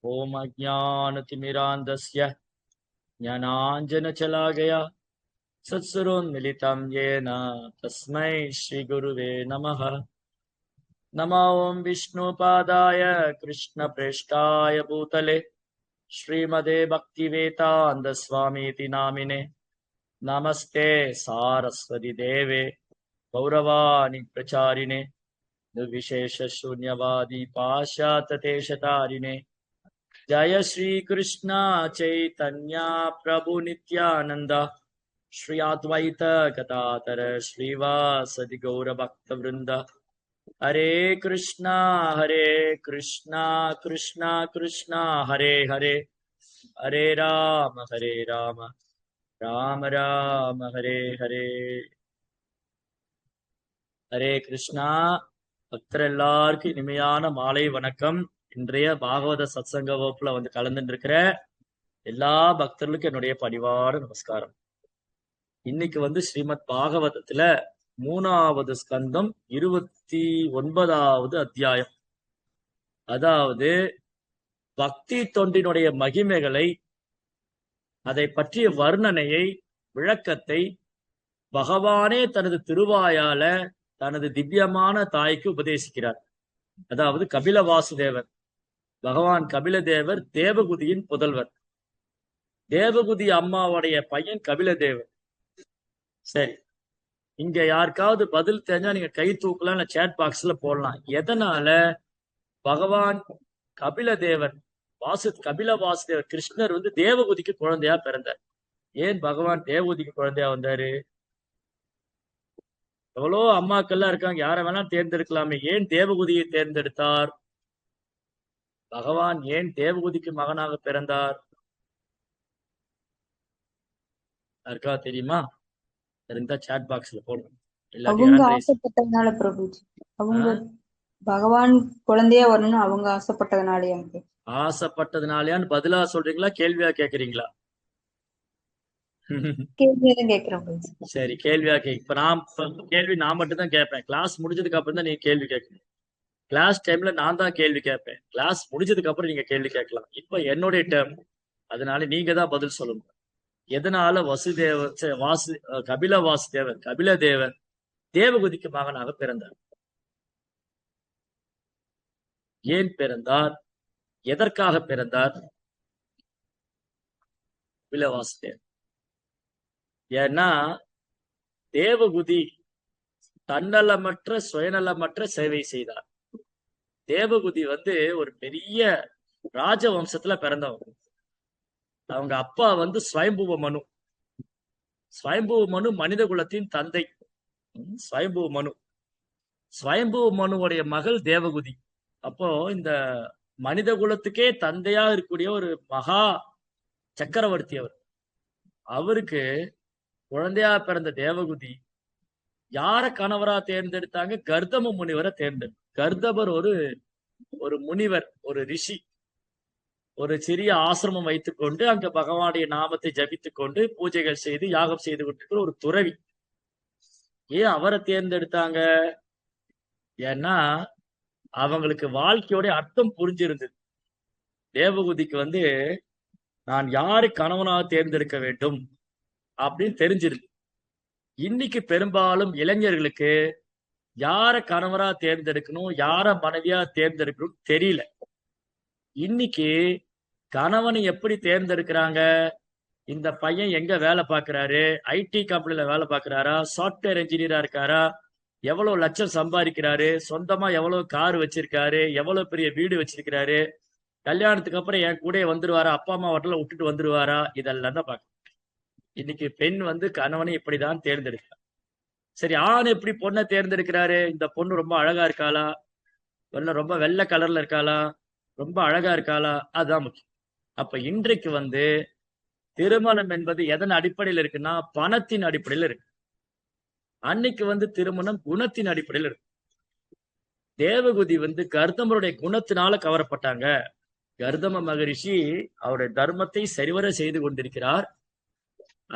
ओम अज्ञानतिमिरान्धस्य ज्ञानाञ्जनशलाकया सत्सुरोन्मिलितं येन तस्मै श्रीगुरुवे नमः। नमो ओं विष्णुपादाय कृष्णप्रेष्ठाय भूतले श्रीमदे भक्तिवेदान्तस्वामीति नामिने नमस्ते सारस्वती देवे गौरवाणि प्रचारिणे निर्विशेषशून्यवादी पाश्चात्यदेशतारिणे जय श्री कृष्ण चैतन्य प्रभु नित्यानंद श्री अद्वैत गदाधर श्रीवासदि गौर भक्त वृंद हरे कृष्णा कृष्णा कृष्णा हरे हरे हरे राम राम राम हरे हरे हरे कृष्णा பக்தர் எல்லாருக்கும் இனிமையான மாலை வணக்கம். இன்றைய பாகவத சத்சங்க வகுப்புல கலந்துட்டு இருக்கிற எல்லா பக்தர்களுக்கும் என்னுடைய பணிவான நமஸ்காரம். இன்னைக்கு ஸ்ரீமத் பாகவதத்துல 3வது ஸ்கந்தம் 29வது அத்தியாயம். அதாவது பக்தி தொண்டினுடைய மகிமைகளை, அதை பற்றிய வர்ணனையை, விளக்கத்தை பகவானே தனது திருவாயால தனது திவ்யமான தாய்க்கு உபதேசிக்கிறார். அதாவது கபில வாசுதேவர், பகவான் கபில தேவர் தேவகுதியின் புதல்வர். தேவகுதி அம்மாவுடைய பையன் கபில தேவர். சரி, இங்க யாருக்காவது பதில் தெரிஞ்சா நீங்க கை தூக்கலாம், இல்ல சேட் பாக்ஸ்ல போடலாம். எதனால பகவான் கபில தேவர் கபில வாசுதேவர் கிருஷ்ணர் தேவகுதிக்கு குழந்தையா பிறந்தார்? ஏன் பகவான் தேவகுதிக்கு குழந்தையா வந்தாரு? எவ்வளோ அம்மாக்கள்லாம் இருக்காங்க, யாரை வேணா தேர்ந்தெடுக்கலாமே, ஏன் தேவகுதியை தேர்ந்தெடுத்தார்? பகவான் ஏன் தேவகுதிக்கு மகனாக பிறந்தார்? யாருக்கா தெரியுமா? இருந்தா சாட் பாக்ஸ்ல போடுங்க. அவங்க ஆசைப்பட்டதுனால பிரபுஜி, அவங்க பகவான் குழந்தையா வரணும்னு அவங்க ஆசைப்பட்டதுனாலயா? ஆசைப்பட்டதுனாலயான்னு பதிலா சொல்றீங்களா, கேள்வியா கேக்குறீங்களா? கேள்வியதான் கேக்குறேன். சரி, கேள்வியா இப்ப கேள்வி நான் மட்டும் தான் கேட்பேன். கிளாஸ் முடிஞ்சதுக்கு அப்புறம் தான் நீங்க கேள்வி கேட்கணும். கிளாஸ் டைம்ல நான் தான் கேள்வி கேட்பேன். கிளாஸ் முடிஞ்சதுக்கு அப்புறம் நீங்க கேள்வி கேட்கலாம். இப்ப என்னுடைய டேர்ம், அதனால நீங்க தான் பதில் சொல்லணும். எதனால கபில வாசுதேவர் கபில தேவர் தேவகுதிக்கு மகனாக பிறந்தார்? ஏன் பிறந்தார்? எதற்காக பிறந்தார் கபில வாசுதேவர்? ஏன்னா தேவகுதி தன்னலமற்ற சுயநலமற்ற சேவை செய்தார். தேவகுதி ஒரு பெரிய ராஜவம்சத்துல பிறந்தவங்க. அவங்க அப்பா ஸ்வயம்புவ மனு. ஸ்வயம்புவ மனு மனித குலத்தின் தந்தை. ஸ்வயம்புவ மனுவுடைய மகள் தேவகுதி. அப்போ இந்த மனித குலத்துக்கே தந்தையா இருக்கக்கூடிய ஒரு மகா சக்கரவர்த்தி அவர். அவருக்கு குழந்தையா பிறந்த தேவகுதி யார கணவரா தேர்ந்தெடுத்தாங்க? கர்தம முனிவரை கர்தபர் ஒரு முனிவர், ஒரு ரிஷி. ஒரு சிறிய ஆசிரமம் வைத்துக்கொண்டு அங்க பகவானுடைய நாமத்தை ஜபித்துக் கொண்டு பூஜைகள் செய்து யாகம் செய்து கொண்டிருக்கிற ஒரு துறவி. ஏன் அவரை தேர்ந்தெடுத்தாங்க? ஏன்னா அவங்களுக்கு வாழ்க்கையோட அர்த்தம் புரிஞ்சிருந்தது. தேவகுதிக்கு நான் யாரை கணவனாக தேர்ந்தெடுக்க வேண்டும் அப்படின்னு தெரிஞ்சிருக்கு. இன்னைக்கு பெரும்பாலும் இளைஞர்களுக்கு யார கணவரா தேர்ந்தெடுக்கணும், யார மனைவியா தேர்ந்தெடுக்கணும் தெரியல. இன்னைக்கு கணவனை எப்படி தேர்ந்தெடுக்கிறாங்க? இந்த பையன் எங்க வேலை பார்க்கிறாரு? ஐடி கம்பெனில வேலை பார்க்கிறாரா? சாஃப்ட்வேர் இன்ஜினியரா இருக்காரா? எவ்வளவு லட்சம் சம்பாதிக்கிறாரு? சொந்தமா எவ்வளவு கார் வச்சிருக்காரு? எவ்வளவு பெரிய வீடு வச்சிருக்கிறாரு? கல்யாணத்துக்கு அப்புறம் என் கூட வந்துருவாரா? அப்பா அம்மா வட்டல விட்டுட்டு வந்துருவாரா? இதெல்லாம் தான் பார்க்க. இன்னைக்கு பெண் கணவனை இப்படிதான் தேர்ந்தெடுக்கிறார். சரி, ஆண் எப்படி பொண்ணை தேர்ந்தெடுக்கிறாரு? இந்த பொண்ணு ரொம்ப அழகா இருக்காளா, ரொம்ப வெள்ளை கலர்ல இருக்காளா, ரொம்ப அழகா இருக்காளா? அதுதான் முக்கியம். அப்ப இன்றைக்கு திருமணம் என்பது எதன் அடிப்படையில் இருக்குன்னா பணத்தின் அடிப்படையில் இருக்கு. அன்னைக்கு திருமணம் குணத்தின் அடிப்படையில் இருக்கு. தேவகுதி கர்தமருடைய குணத்தினால கவரப்பட்டாங்க. கர்தம மகரிஷி அவருடைய தர்மத்தை சரிவர செய்து கொண்டிருக்கிறார்.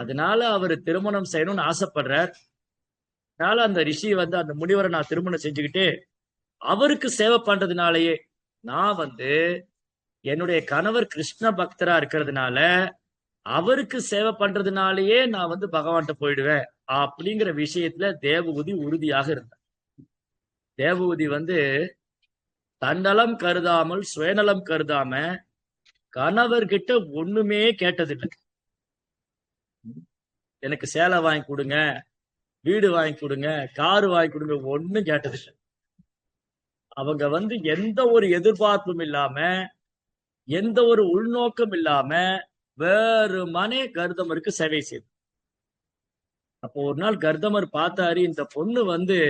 அதனால அவர் திருமணம் செய்யணும்னு ஆசைப்படுறார். அதனால அந்த ரிஷி அந்த முனிவரை நான் திருமணம் செஞ்சுக்கிட்டு அவருக்கு சேவை பண்றதுனாலயே நான் என்னுடைய கணவர் கிருஷ்ண பக்தரா இருக்கிறதுனால அவருக்கு சேவை பண்றதுனாலயே நான் பகவான்கிட்ட போயிடுவேன் அப்படிங்கிற விஷயத்துல தேவகூதி உறுதியாக இருந்தார். தேவகூதி தன்னலம் கருதாமல் சுயநலம் கருதாம கணவர்கிட்ட ஒண்ணுமே கேட்டதில்லை. எனக்கு சேலை வாங்கி கொடுங்க, வீடு வாங்கி கொடுங்க, காரு வாங்கி கொடுங்க, ஒண்ணும் கேட்டதில்லை. அவங்க எந்த ஒரு எதிர்பார்ப்பும் இல்லாம, எந்த ஒரு உள்நோக்கம் இல்லாம வெறுமனே கர்தமருக்கு சேவை செய்து. அப்போ ஒரு நாள் கர்தமர் பார்த்தாரு, இந்த பொண்ணு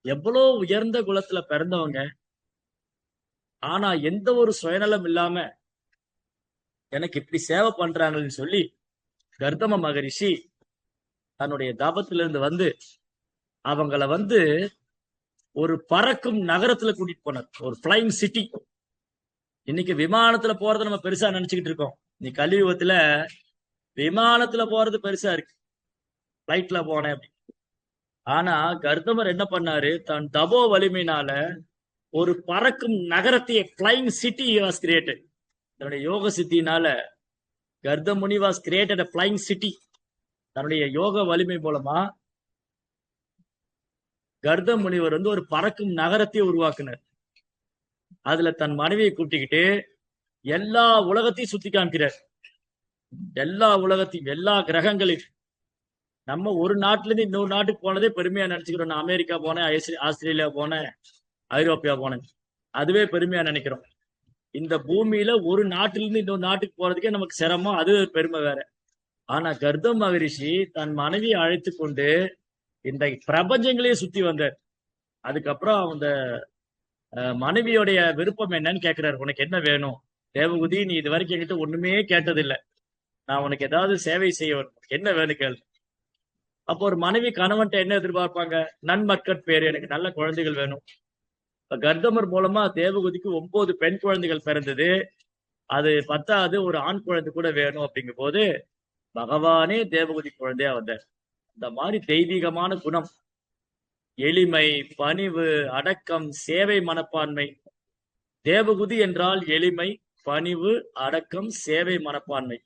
எவ்வளவு உயர்ந்த குலத்துல பிறந்தவங்க, ஆனா எந்த ஒரு சுயநலம் இல்லாம எனக்கு இப்படி சேவை பண்றாங்கன்னு சொல்லி கர்தம மகரிஷி தன்னுடைய தபத்திலிருந்து அவங்கள ஒரு பறக்கும் நகரத்துல கூட்டிட்டு போனார், ஒரு பிளைங் சிட்டி. இன்னைக்கு விமானத்துல போறதை நம்ம பெருசா நினைச்சுக்கிட்டு இருக்கோம். நீ கலியுகத்துல விமானத்துல போறது பெருசா இருக்கு, பிளைட்ல போனேன் அப்படி. ஆனா கர்தமர் என்ன பண்ணாரு, தன் தபோ வலிமையினால ஒரு பறக்கும் நகரத்தையே, பிளைங் சிட்டி வாஸ் கிரியேட்டட். தன்னுடைய யோக சித்தினால கர்த முனி was created a flying city. தன்னுடைய யோக வலிமை மூலமா கர்த முனிவர் ஒரு பறக்கும் நகரத்தை உருவாக்குனார். அதுல தன் மனைவியை கூட்டிக்கிட்டு எல்லா உலகத்தையும் சுத்தி காமிக்கிறார். எல்லா உலகத்தையும், எல்லா கிரகங்களையும். நம்ம ஒரு நாட்டுல இருந்து இன்னொரு நாட்டுக்கு போனதே பெருமையா நினைச்சுக்கிறோம். நான் அமெரிக்கா போனேன், ஆஸ்திரேலியா போனேன், ஐரோப்பியா போனேன், அதுவே பெருமையா நினைக்கிறோம். இந்த பூமியில ஒரு நாட்டில இருந்து இன்னொரு நாட்டுக்கு போறதுக்கே நமக்கு சிரமம், அது பெருமை வேற. ஆனா கர்த மகரிஷி தன் மனைவியை அழைத்து கொண்டு இந்த பிரபஞ்சங்களையே சுத்தி வந்தார். அதுக்கப்புறம் அந்த மனைவியோடைய விருப்பம் என்னன்னு கேட்கிறாரு, உனக்கு என்ன வேணும்? தேவகுதி, நீ இது வரைக்கும் என்கிட்ட ஒண்ணுமே கேட்டதில்லை, நான் உனக்கு ஏதாவது சேவை செய்ய வேணும், என்ன வேணும் கேள். அப்போ ஒரு மனைவி கணவன்ட்ட என்ன எதிர்பார்ப்பாங்க? நன்மக்கட் பேரு, எனக்கு நல்ல குழந்தைகள் வேணும். கர்தமர் மூலமா தேவகுதிக்கு 9 பெண் குழந்தைகள் பிறந்தது. அது 10வது ஒரு ஆண் குழந்தை கூட வேணும். அப்படிங்கும் போது பகவானே தேவகுதி குழந்தையா வந்தார். இந்த மாதிரி தெய்வீகமான குணம், எளிமை, பணிவு, அடக்கம், சேவை மனப்பான்மை. தேவகுதி என்றால் எளிமை, பணிவு, அடக்கம், சேவை மனப்பான்மை.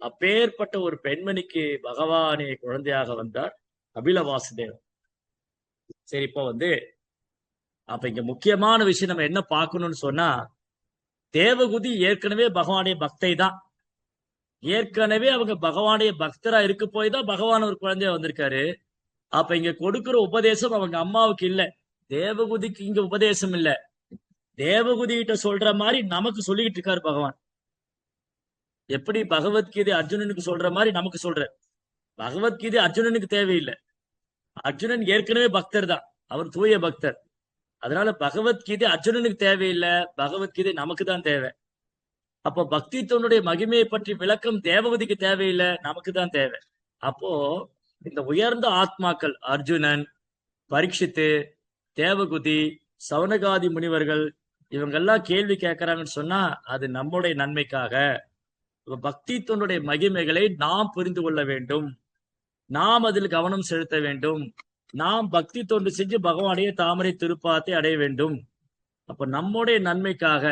அப்பேற்பட்ட ஒரு பெண்மணிக்கு பகவானே குழந்தையாக வந்தார் கபிலவாசுதேவர். சரி, இப்போ அப்ப இங்க முக்கியமான விஷயம் நம்ம என்ன பார்க்கணும்னு சொன்னா, தேவகுதி ஏற்கனவே பகவானுடைய பக்தை தான். ஏற்கனவே அவங்க பகவானுடைய பக்தரா இருக்க போய் தான் பகவான் ஒரு குழந்தைய வந்திருக்காரு. அப்ப இங்க கொடுக்கிற உபதேசம் அவங்க அம்மாவுக்கு இல்ல, தேவகுதிக்கு இங்க உபதேசம் இல்ல. தேவகுதி கிட்ட சொல்ற மாதிரி நமக்கு சொல்லிக்கிட்டு இருக்காரு பகவான். எப்படி பகவத்கீதை அர்ஜுனனுக்கு சொல்ற மாதிரி நமக்கு சொல்ற. பகவத்கீதை அர்ஜுனனுக்கு தேவையில்லை, அர்ஜுனன் ஏற்கனவே பக்தர் தான், அவர் தூய பக்தர். அதனால பகவத்கீதை அர்ஜுனனுக்கு தேவையில்லை, பகவத்கீதை நமக்கு தான் தேவை. அப்போ பக்தித்தனுடைய மகிமையை பற்றி விளக்கம் தேவகுதிக்கு தேவையில்லை, நமக்கு தான் தேவை. அப்போ இந்த உயர்ந்த ஆத்மாக்கள் அர்ஜுனன், பரீட்சித்து, தேவகுதி, சௌனகாதி முனிவர்கள் இவங்கெல்லாம் கேள்வி கேட்கிறாங்கன்னு சொன்னா அது நம்முடைய நன்மைக்காக. பக்தித்தனுடைய மகிமைகளை நாம் புரிந்து கொள்ள வேண்டும், நாம் அதில் கவனம் செலுத்த வேண்டும், நாம் பக்தி தொண்டு செஞ்சு பகவானுடைய தாமரை திருப்பாத்தை அடைய வேண்டும். அப்ப நம்முடைய நன்மைக்காக,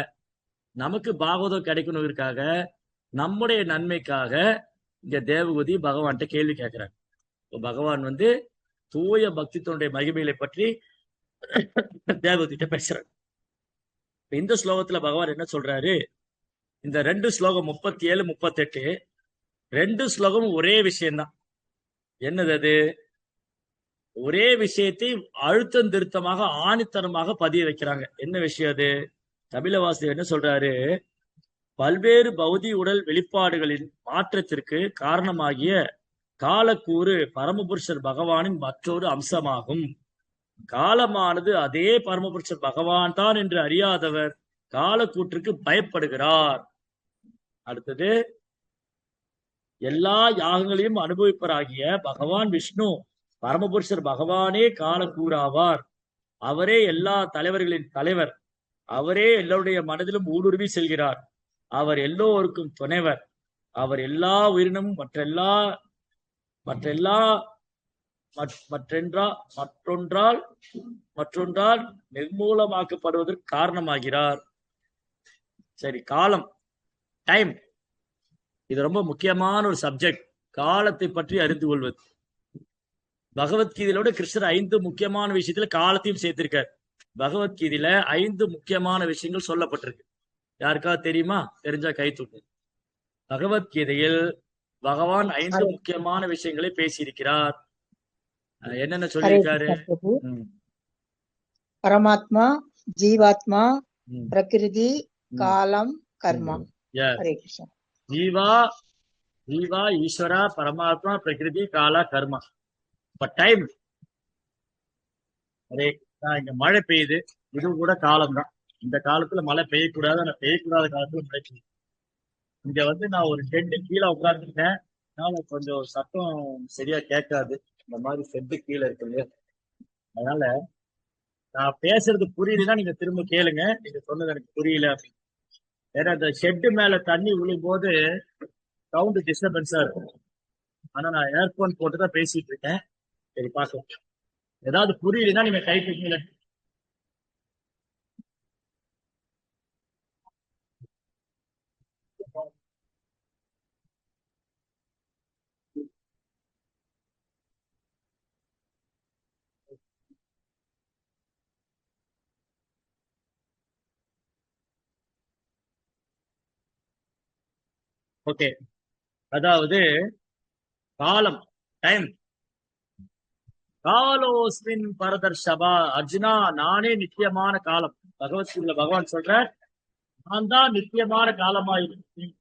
நமக்கு பாகவதம் கிடைக்கணுங்கிறதுக்காக, நம்முடைய நன்மைக்காக இங்க தேவகுதி பகவான்கிட்ட கேள்வி கேட்கிறாங்க. பகவான் தூய பக்தி தொண்டுடைய மகிமைகளை பற்றி தேவகுதிட்ட பேசுறாங்க. இந்த ஸ்லோகத்துல பகவான் என்ன சொல்றாரு, இந்த 2 ஸ்லோகம் 37, 38 2 ஸ்லோகம் ஒரே விஷயம்தான். என்னது அது? ஒரே விஷயத்தை அழுத்தம் திருத்தமாக ஆணித்தனமாக பதிய வைக்கிறாங்க. என்ன விஷயம் அது? கபிலவாசுதேவர் என்ன சொல்றாரு, பல்வேறு பௌதி உடல் வெளிப்பாடுகளின் மாற்றத்திற்கு காரணமாகிய காலக்கூறு பரமபுருஷர் பகவானின் மற்றொரு அம்சமாகும். காலமானது அதே பரமபுருஷர் பகவான் தான் என்று அறியாதவர் காலக்கூற்றுக்கு பயப்படுகிறார். அடுத்தது, எல்லா யாகங்களையும் அனுபவிப்பராகிய பகவான் விஷ்ணு பரமபுருஷர் பகவானே காலக்கூறாவார். அவரே எல்லா தலைவர்களின் தலைவர், அவரே எல்லோருடைய மனதிலும் ஊடுருவி செல்கிறார், அவர் எல்லோருக்கும் துணைவர், அவர் எல்லா உயிரினும் மற்றொன்றால் நிர்மூலமாக்கப்படுவதற்கு காரணமாகிறார். சரி, காலம், டைம், இது ரொம்ப முக்கியமான ஒரு சப்ஜெக்ட். காலத்தை பற்றி அறிந்து கொள்வது. பகவத்கீதையிலோட கிருஷ்ணர் 5 முக்கியமான விஷயத்துல காலத்தையும் சேர்த்திருக்கார். பகவத்கீதையில 5 முக்கியமான விஷயங்கள் சொல்லப்பட்டிருக்கு. யாருக்காவது தெரியுமா? தெரிஞ்சா கை தூக்கு. பகவத்கீதையில் பகவான் 5 ஹரே முக்கியமான விஷயங்களை பேசியிருக்கிறார். என்னென்ன ஹரே சொல்லியிருக்காரு? கிருஷ்ண பிரபு. ம், பரமாத்மா, ஜீவாத்மா, ம், பிரகிருதி, ம், காலம், கர்மா. ம். Yes. ஹரே கிருஷ்ணா. ஜீவா, ஜீவா, ஈஸ்வரா, பரமாத்மா, பிரகிருதி, காலா, கர்மா. இப்ப டைம், அதே இங்க மழை பெய்யுது, இதுவும் கூட காலம் தான். இந்த காலத்துல மழை பெய்யக்கூடாது, ஆனா பெய்யக்கூடாத காலத்துல மழை பெய்யுது. இங்க நான் ஒரு ஷெட்டு கீழே உட்கார்ந்துருக்கேன். அதனால கொஞ்சம் சத்தம் சரியா கேட்காது. இந்த மாதிரி ஷெட்டு கீழே இருக்கு இல்லையா, அதனால நான் பேசுறது புரியுதுன்னா நீங்க திரும்ப கேளுங்க. நீங்க சொன்னது எனக்கு புரியல அப்படின்னு. ஏன்னா இந்த ஷெட்டு மேல தண்ணி விழும் போது சவுண்ட் டிஸ்டர்பன்ஸா இருக்கும். ஆனா நான் ஏர்போன் போட்டு தான் பேசிட்டு இருக்கேன். சரி, பார்க்கலாம். ஏதாவது புரியலன்னா நீங்க கை தூக்கல. ஓகே, அதாவது காலம், டைம். காலோஸ்மின் பரதர்ஷபா, அர்ஜுனா, நானே நித்தியமான காலம். பகவத்கீதையில பகவான் சொல்ற, நான் தான் நித்தியமான காலமா இருக்கேன்.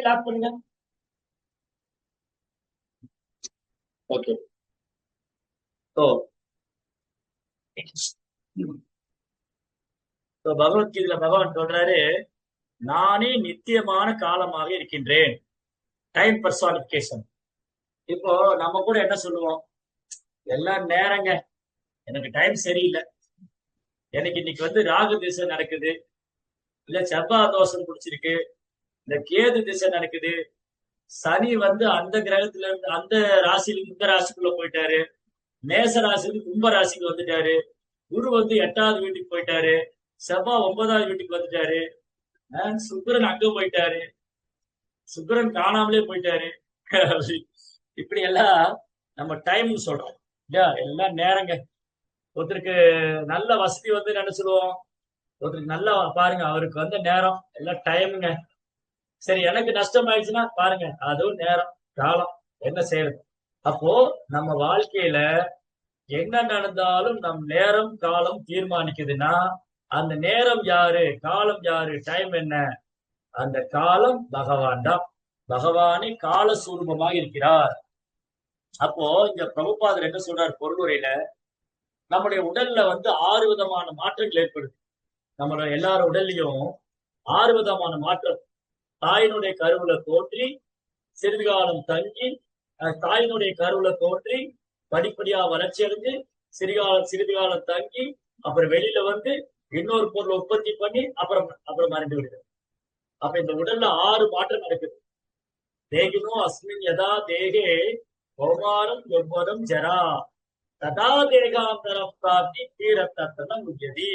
லாக் பண்ணுங்க. ஓகே, ஸோ பகவத்கீதையில பகவான் சொல்றாரு, நானே நித்தியமான காலமாக இருக்கின்றேன். Time personification. இப்போ நம்ம கூட என்ன சொல்லுவோம்? எல்லாம் நேரங்க, எனக்கு டைம் சரியில்லை, எனக்கு இன்னைக்கு ராகு திசை நடக்குது, இல்ல செவ்வாய் தோஷம் பிடிச்சிருக்கு, இந்த கேது திசை நடக்குது, சனி அந்த கிரகத்துல இருந்து அந்த ராசியில இந்த ராசிக்குள்ள போயிட்டாரு, மேச ராசிக்கு கும்ப ராசிக்கு வந்துட்டாரு, குரு 8வது வீட்டுக்கு போயிட்டாரு, செவ்வாய் 9வது வீட்டுக்கு வந்துட்டாரு, சுக்கிரன் அங்க போயிட்டாரு, சுக்கிரன் காணாமலே போயிட்டாரு. இப்படி எல்லாம் நம்ம டைம் சொல்றோம் இல்லையா? எல்லாம் நேரங்க. ஒருத்தருக்கு நல்ல வசதி என்ன சொல்லுவோம்? ஒருத்தருக்கு நல்லா பாருங்க, அவருக்கு நேரம் எல்லாம் டைமுங்க. சரி, எனக்கு நஷ்டம் ஆயிடுச்சுன்னா பாருங்க, அதுவும் நேரம், காலம், என்ன செய்யறது? அப்போ நம்ம வாழ்க்கையில என்ன நடந்தாலும் நம் நேரம் காலம் தீர்மானிக்குதுன்னா, அந்த நேரம் யாரு, காலம் யாரு, டைம் என்ன? அந்த காலம் பகவான் தான். பகவானே கால சூரூபமாக இருக்கிறார். அப்போ இங்க பிரபுபாதர் என்ன சொல்றார் பொருளுரையில, நம்முடைய உடல்ல 6 விதமான மாற்றங்கள் ஏற்படுது. நம்மளோட எல்லார உடல்லையும் 6 விதமான மாற்றம். தாயினுடைய கருவுல தோன்றி சிறிது காலம் தங்கி, தாயினுடைய கருவுல தோன்றி படிப்படியா வளர்ச்சி அடைஞ்சு சிறிது காலம் தங்கி, அப்புறம் வெளியில இன்னொரு பொருள் உற்பத்தி பண்ணி அப்புறம் மறைந்து விடுகிறது. அப்ப இந்த உடல்ல 6 மாற்றம் நடக்குது. தேகினோ அஸ்மின் யதா தேகே கௌமாரம் யௌவனம் ஜரா ததா தேகாந்தரம் பிராப்தி தீரத்தனம் முயதி.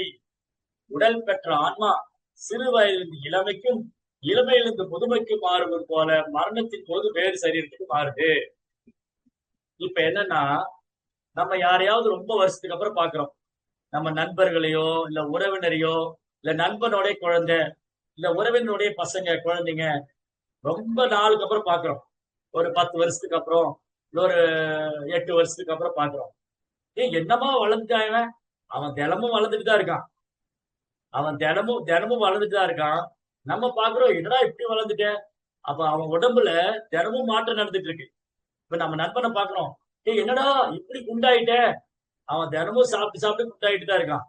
உடல் பெற்ற ஆன்மா சிறு வயதிலிருந்து இளமைக்கும், இளமையிலிருந்து முதுமைக்கும் மாறுவது போல மரணத்தின் போது வேறு சரீரத்துக்கு மாறுது. இப்ப என்னன்னா, நம்ம யாரையாவது ரொம்ப வருஷத்துக்கு அப்புறம் பாக்குறோம். நம்ம நண்பர்களையோ இல்ல உறவினரையோ இல்ல நண்பனுடைய குழந்தை இல்ல உறவினருடைய பசங்க குழந்தைங்க ரொம்ப நாளுக்கு அப்புறம் பாக்குறோம். ஒரு 10 வருஷத்துக்கு அப்புறம் இல்ல ஒரு 8 வருஷத்துக்கு அப்புறம் பாக்குறோம். என்னமா வளர்ந்துட்டான் இவன். அவன் தினமும் வளர்ந்துட்டு தான் இருக்கான். அவன் தினமும் தினமும் வளர்ந்துட்டு தான் இருக்கான். நம்ம பாக்குறோம், என்னடா இப்படி வளர்ந்துட்ட. அப்ப அவன் உடம்புல தினமும் மாற்றம் நடந்துட்டு இருக்கு. இப்ப நம்ம நண்பனை பாக்குறோம், என்னடா இப்படி குண்டாயிட்ட. அவன் தினமும் சாப்பிட்டு சாப்பிட்டு குண்டாயிட்டு தான் இருக்கான்.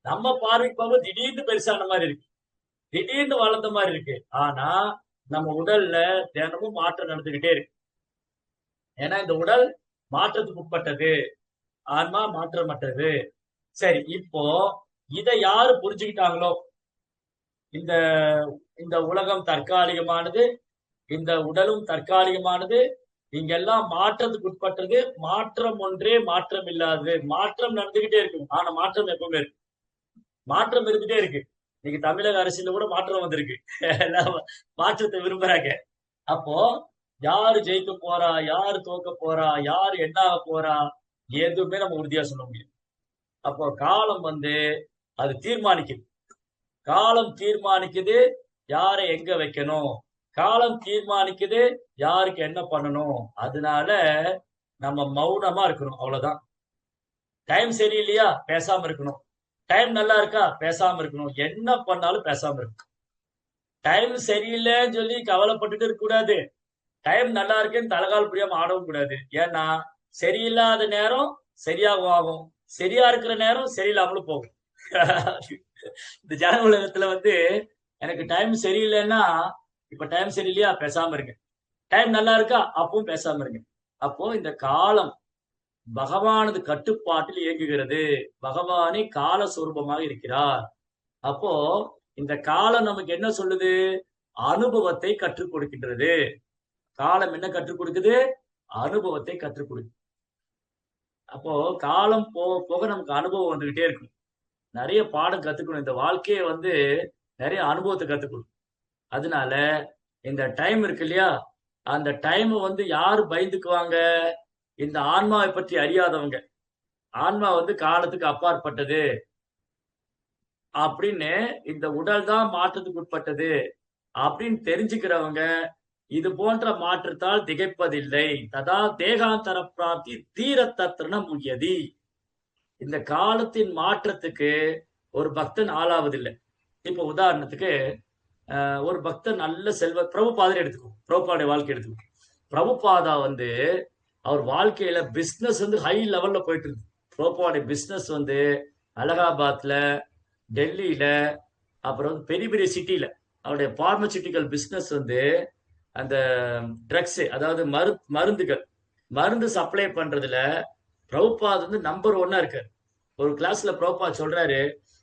நம்ம பார்வைக்கு பார்க்கும்போது திடீர்னு பெருசான மாதிரி இருக்கு, திடீர்னு வளர்ந்த மாதிரி இருக்கு. ஆனா நம்ம உடல்ல தினமும் மாற்றம் நடந்துகிட்டே இருக்கு. ஏன்னா இந்த உடல் மாற்றத்துக்கு உட்பட்டது, ஆன்மா மாற்றமற்றது. சரி, இப்போ இதை யாரு புரிஞ்சுக்கிட்டாங்களோ, இந்த இந்த உலகம் தற்காலிகமானது, இந்த உடலும் தற்காலிகமானது, இங்கெல்லாம் மாற்றத்துக்கு உட்பட்டது, மாற்றம் ஒன்றே மாற்றம் இல்லாதது. மாற்றம் நடந்துகிட்டே இருக்கும், ஆனா மாற்றம் எப்பவுமே இருக்கு. மாற்றம் இருந்துட்டே இருக்கு. இன்னைக்கு தமிழக அரசியல கூட மாற்றம் வந்திருக்கு. மாற்றத்தை விரும்புறாங்க. அப்போ யாரு ஜெயிக்க போறா, யாரு தோக்க போறா, யாரு என்ன ஆக போறா, எதுவுமே நம்ம உறுதியா சொல்ல முடியும். அப்போ காலம் அது தீர்மானிக்குது. காலம் தீர்மானிக்குது யாரை எங்க வைக்கணும், காலம் தீர்மானிக்குது யாருக்கு என்ன பண்ணணும். அதனால நம்ம மௌனமா இருக்கணும், அவ்வளவுதான். டைம் சரியில்லையா, பேசாம இருக்கணும். டைம் நல்லா இருக்கா, பேசாம இருக்கணும். என்ன பண்ணாலும் பேசாம இருக்கணும். டைம் சரியில்லைன்னு சொல்லி கவலைப்பட்டுட்டு இருக்க கூடாது. டைம் நல்லா இருக்குன்னு தலகால் புரியாம ஆடவும் கூடாது. ஏன்னா சரியில்லாத நேரம் சரியாகவும் ஆகும், சரியா இருக்கிற நேரம் சரியில்லாமலும் போகும். இந்த ஜன உலகத்துல எனக்கு டைம் சரியில்லைன்னா, இப்ப டைம் சரியில்லையா பேசாம இருங்க. டைம் நல்லா இருக்கா அப்பவும் பேசாம இருங்க. அப்போ இந்த காலம் பகவானது கட்டுப்பாட்டில் இயங்குகிறது. பகவானே கால சொரூபமாக இருக்கிறார். அப்போ இந்த காலம் நமக்கு என்ன சொல்லுது, அனுபவத்தை கற்றுக் கொடுக்கின்றது. காலம் என்ன கற்றுக் கொடுக்குது, அனுபவத்தை கற்றுக் கொடுக்குது. அப்போ காலம் போக போக நமக்கு அனுபவம் வந்துகிட்டே இருக்கும். நிறைய பாடம் கத்துக்கணும். இந்த வாழ்க்கையை நிறைய அனுபவத்தை கத்துக்கணும். அதனால இந்த டைம் இருக்கு இல்லையா, அந்த டைம் யாரு பயந்துக்குவாங்க, இந்த ஆன்மாவை பற்றி அறியாதவங்க. ஆன்மா காலத்துக்கு அப்பாற்பட்டது அப்படின்னு, இந்த உடல் தான் மாற்றத்துக்கு உட்பட்டது அப்படின்னு தெரிஞ்சுக்கிறவங்க இது போன்ற மாற்றத்தால் திகைப்பதில்லை. ததா தேகாந்தர பிராப்தி தீரத்தத்தின முயதி. இந்த காலத்தின் மாற்றத்துக்கு ஒரு பக்தன் ஆளாவதில்லை. இப்ப உதாரணத்துக்கு ஒரு பக்தன் நல்ல பிரபுபாதரை எடுத்துக்கும், பிரபுபாடைய வாழ்க்கை எடுத்துக்கும். பிரபுபாதா அவர் வாழ்க்கையில பிசினஸ் ஹை லெவல்ல போயிட்டு இருக்கு. பிரபுபாடைய பிசினஸ் அலகாபாத்ல, டெல்லியில, அப்புறம் பெரிய பெரிய சிட்டில அவருடைய பார்மசூட்டிக்கல் பிசினஸ் அந்த ட்ரக்ஸ், அதாவது மருந்து சப்ளை பண்றதுல பிரபுபாத் நம்பர் 1 இருக்காரு. ஒரு கிளாஸ்ல பிரபுபாத் சொல்றாரு,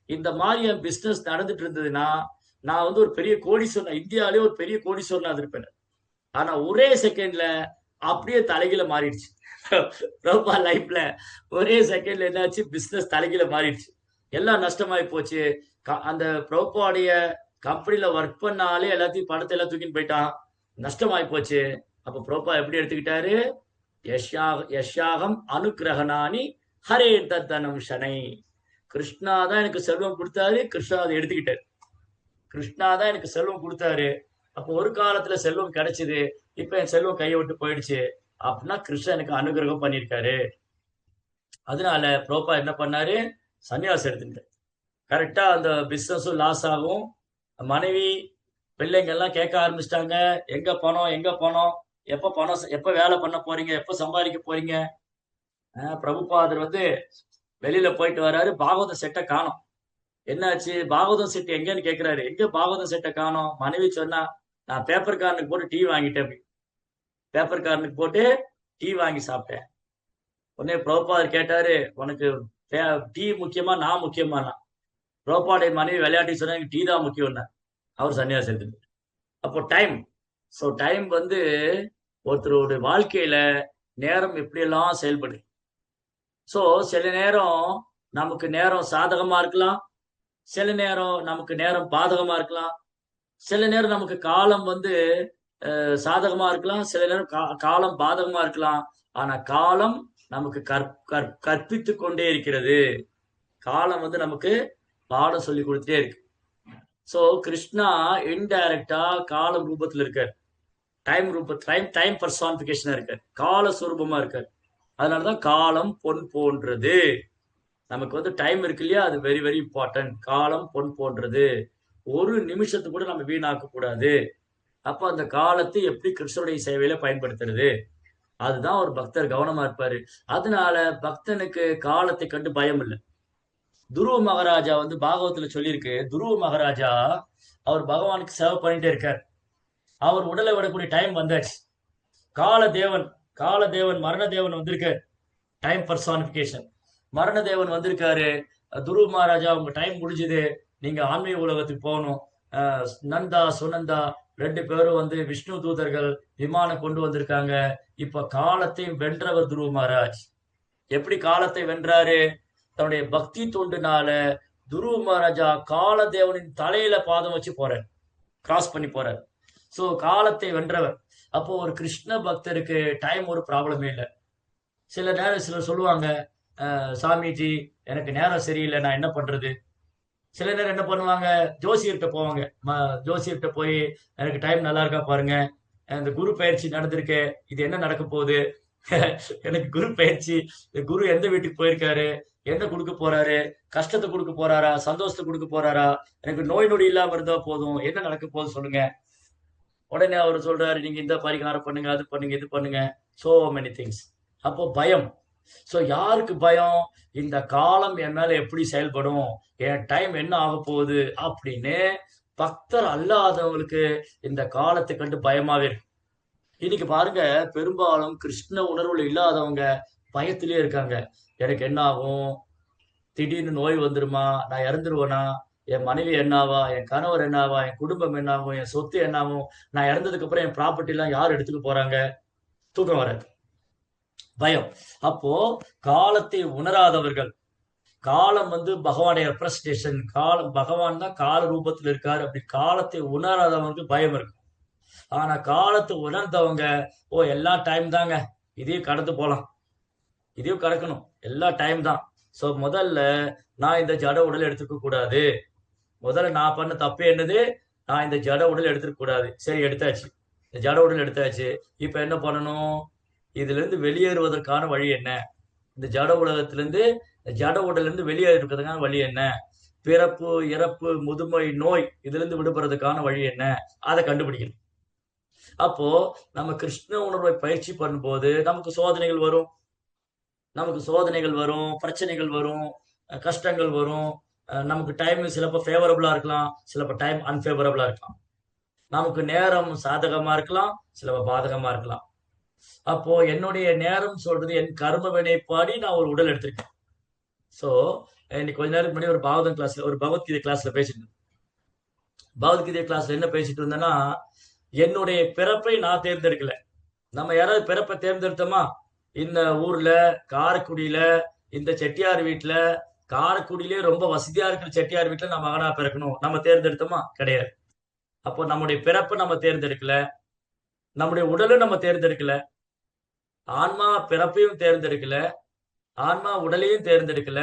இந்த மாதிரி என் பிசினஸ் நடந்துட்டு இருந்ததுன்னா நான் ஒரு பெரிய கோடீஸ்வரன், இந்தியாவிலே ஒரு பெரிய கோடீஸ்வரனா இருப்பேன். ஆனா ஒரே செகண்ட்ல அப்படியே தலைகீழ மாறிடுச்சு. பிரபுபா லைஃப்ல ஒரே செகண்ட்ல என்னாச்சு, பிசினஸ் தலைகீழ மாறிடுச்சு. எல்லாம் நஷ்டமாயி போச்சு. அந்த பிரபுபாடைய கம்பெனில ஒர்க் பண்ணாலே எல்லாத்தையும் பணத்தை எல்லாம் தூக்கின்னு போயிட்டான், நஷ்டமாயி போச்சு. அப்ப பிரபுபா எப்படி எடுத்துக்கிட்டாரு, யஷ்யாகம் அனுகிரகணானி ஹரே தத்தனம் சனை. கிருஷ்ணா தான் எனக்கு செல்வம் கொடுத்தாரு, கிருஷ்ணா அதை எடுத்துக்கிட்டாரு. கிருஷ்ணா தான் எனக்கு செல்வம் கொடுத்தாரு. அப்போ ஒரு காலத்துல செல்வம் கிடைச்சது, இப்ப என் செல்வம் கையை விட்டு போயிடுச்சு அப்படின்னா கிருஷ்ணன் எனக்கு அனுகிரகம் பண்ணிருக்காரு. அதனால பிரபுபா என்ன பண்ணாரு, சன்னியாசம் எடுத்துக்கிட்டாரு. கரெக்டா அந்த பிசினஸும் லாஸ் ஆகும். மனைவி பிள்ளைங்க எல்லாம் கேட்க ஆரம்பிச்சிட்டாங்க, எங்க பணம் எங்க பணம், எப்ப வேலை பண்ண போறீங்க, எப்ப சம்பாதிக்க போறீங்க. பிரபுபாதர் வெளியில போயிட்டு வர்றாரு, பாகவதம் செட்டை காணோம். என்னாச்சு, பாகவதம் செட் எங்கன்னு கேக்குறாரு. எங்க பாகவதம் செட்டை காணோம். மனைவி சொன்னா, நான் பேப்பர் காரனுக்கு போட்டு டீ வாங்கிட்டேன். பேப்பர் காரனுக்கு போட்டு டீ வாங்கி சாப்பிட்டேன். உடனே பிரபுபாதர் கேட்டாரு, உனக்கு டீ முக்கியமா நான் முக்கியமானா. பிரபுபாடைய மனைவி விளையாட்டி சொன்னா, டீ தான் முக்கியம்னா. அவர் சன்னியாசம் எடுத்துட்டார். அப்போ டைம் ஒருத்தருடைய வாழ்க்கையில நேரம் எப்படியெல்லாம் செயல்படுது. சோ சில நேரம் நமக்கு நேரம் சாதகமா இருக்கலாம், சில நேரம் நமக்கு நேரம் பாதகமா இருக்கலாம், சில நேரம் நமக்கு காலம் சாதகமா இருக்கலாம், சில நேரம் காலம் பாதகமா இருக்கலாம். ஆனா காலம் நமக்கு கற்பித்து கொண்டே இருக்கிறது. காலம் வந்து நமக்கு பாடம் சொல்லி கொடுத்துட்டே இருக்கு. சோ கிருஷ்ணா இன்டைரக்டா காலம் ரூபத்துல இருக்காரு, டைம் பர்சானிபிகேஷனா இருக்காரு, கால சுரூபமா இருக்காரு. அதனாலதான் காலம் பொன் போன்றது. நமக்கு வந்து டைம் இருக்கு இல்லையா, அது வெரி வெரி இம்பார்ட்டன்ட். காலம் பொன் போன்றது, ஒரு நிமிஷத்துக்கு கூட நம்ம வீணாக்க கூடாது. அப்ப அந்த காலத்தை எப்படி கிருஷ்ணனுடைய சேவையில பயன்படுத்துறது, அதுதான் ஒரு பக்தர் கவனமா இருப்பாரு. அதனால பக்தனுக்கு காலத்தை கண்டு பயம் இல்லை. துருவ மகாராஜா வந்து பாகவத்துல சொல்லியிருக்கு, துருவ மகாராஜா அவர் பகவானுக்கு சேவை பண்ணிட்டே இருக்கார். அவர் உடலை விடக்கூடிய டைம் வந்தாச்சு. காலதேவன் காலதேவன் மரணதேவன் வந்திருக்காரு, டைம் பர்சானிபிகேஷன். மரணதேவன் வந்திருக்காரு. துருவ மகாராஜா உங்க டைம் முடிஞ்சுது, நீங்க ஆன்மீக உலகத்துக்கு போகணும். நந்தா சுனந்தா 2 பேரும் வந்து விஷ்ணு தூதர்கள் விமானம் கொண்டு வந்திருக்காங்க. இப்ப காலத்தை வென்றவர் துருவ மகாராஜ். எப்படி காலத்தை வென்றாரு? தன்னுடைய பக்தி தொண்டுனால துருவ மகாராஜா காலதேவனின் தலையில பாதம் வச்சு போறார், கிராஸ் பண்ணி போறார். சோ காலத்தை வென்றவர். அப்போ ஒரு கிருஷ்ண பக்தருக்கு டைம் ஒரு ப்ராப்ளமே இல்லை. சில நேரம் சிலர் சொல்லுவாங்க, சாமிஜி எனக்கு நேரம் சரியில்லை, நான் என்ன பண்றது? சில நேரம் என்ன பண்ணுவாங்க, ஜோசியர்கிட்ட போவாங்க. ஜோசியர்கிட்ட போய் எனக்கு டைம் நல்லா இருக்கா பாருங்க, இந்த குரு பயிற்சி நடந்திருக்கு, இது என்ன நடக்க போகுது, எனக்கு குரு பயிற்சி, குரு எந்த வீட்டுக்கு போயிருக்காரு, என்ன கொடுக்க போறாரு, கஷ்டத்தை கொடுக்க போறாரா, சந்தோஷத்தை கொடுக்க போறாரா, எனக்கு நோய் நொடி இல்லாம இருந்தா போதும், என்ன நடக்க போகுது சொல்லுங்க. உடனே அவர் சொல்றாரு, நீங்க இந்த பரிகாரம் பண்ணுங்க, அது பண்ணுங்க, இது பண்ணுங்க, சோ மெனி திங்ஸ். அப்போ பயம். சோ யாருக்கு பயம்? இந்த காலம் என் மேல எப்படி செயல்படும், என் டைம் என்ன ஆக போகுது அப்படின்னு பக்தர் அல்லாதவங்களுக்கு இந்த காலத்தை கண்டு பயமாவே இருக்கு. இன்னைக்கு பாருங்க, பெரும்பாலும் கிருஷ்ண உணர்வுல இல்லாதவங்க பயத்திலே இருக்காங்க. எனக்கு என்ன ஆகும், திடீர்னு நோய் வந்துருமா, நான் இறந்துருவேனா, என் மனைவி என்னாவா, என் கணவர் என்னாவா, என் குடும்பம் என்னாகும், என் சொத்து என்னாகும், நான் இறந்ததுக்கு அப்புறம் என் ப்ராப்பர்ட்டி எல்லாம் யார் எடுத்துட்டு போறாங்க, தூக்கம் வராது, பயம். அப்போ காலத்தை உணராதவர்கள், காலம் வந்து பகவானுடைய ரெப்ரஸன்டேஷன், காலம் பகவான் தான் கால ரூபத்தில் இருக்காரு, அப்படி காலத்தை உணராதவங்களுக்கு பயம் இருக்கு. ஆனா காலத்தை உணர்ந்தவங்க, ஓ எல்லாம் டைம் தாங்க, இதையும் கடந்து போலாம், இதையும் கடக்கணும், எல்லா டைம் தான். சோ முதல்ல நான் இந்த ஜட உடல் எடுத்துக்க கூடாது. முதல்ல நான் பண்ண தப்பு என்னது, நான் இந்த ஜட உடல் எடுத்துக்க கூடாது. சரி எடுத்தாச்சு, இந்த ஜட உடல் எடுத்தாச்சு, இப்ப என்ன பண்ணணும், இதுல இருந்து வெளியேறுவதற்கான வழி என்ன, இந்த ஜட உலகத்திலிருந்து, ஜட உடல்ல இருந்து வெளியேறுவதற்கான வழி என்ன, பிறப்பு இறப்பு முதுமை நோய் இதுல இருந்து விடுபடுறதுக்கான வழி என்ன, அதை கண்டுபிடிக்கணும். அப்போ நம்ம கிருஷ்ண உணர்வை பயிற்சி பண்ணும்போது நமக்கு சோதனைகள் வரும், பிரச்சனைகள் வரும், கஷ்டங்கள் வரும். நமக்கு டைம் சிலப்போ ஃபேவரபிளா இருக்கலாம், சிலப்போ டைம் அன்ஃபேவரபிளா இருக்கலாம். நமக்கு நேரம் சாதகமா இருக்கலாம், சிலப்போ பாதகமா இருக்கலாம். அப்போ என்னுடைய நேரம் சொல்றது என் கர்ம வினைப்பாடி நான் ஒரு உடல் எடுத்திருக்கேன். சோ இன்னைக்கு கொஞ்ச நேரத்துக்கு முன்னாடி ஒரு பாகவதம் கிளாஸ்ல, ஒரு பகவத்கீதை கிளாஸ்ல பேசிட்டு, பகவத்கீதை கிளாஸ்ல என்ன பேசிட்டு இருந்தேன்னா, என்னுடைய பிறப்பை நான் தேர்ந்தெடுக்கல. நம்ம யாராவது பிறப்பை தேர்ந்தெடுத்தோமா? இந்த ஊர்ல காரைக்குடியில இந்த செட்டியார் வீட்டுல, காரைக்குடியிலே ரொம்ப வசதியா இருக்கிற செட்டியார் வீட்டுல நம்ம மகனா பிறக்கணும் நம்ம தேர்ந்தெடுத்தோமா? கிடையாது. அப்போ நம்முடைய பிறப்பை நம்ம தேர்ந்தெடுக்கல, நம்முடைய உடலும் நம்ம தேர்ந்தெடுக்கல, ஆன்மா பிறப்பையும் தேர்ந்தெடுக்கல, ஆன்மா உடலையும் தேர்ந்தெடுக்கல.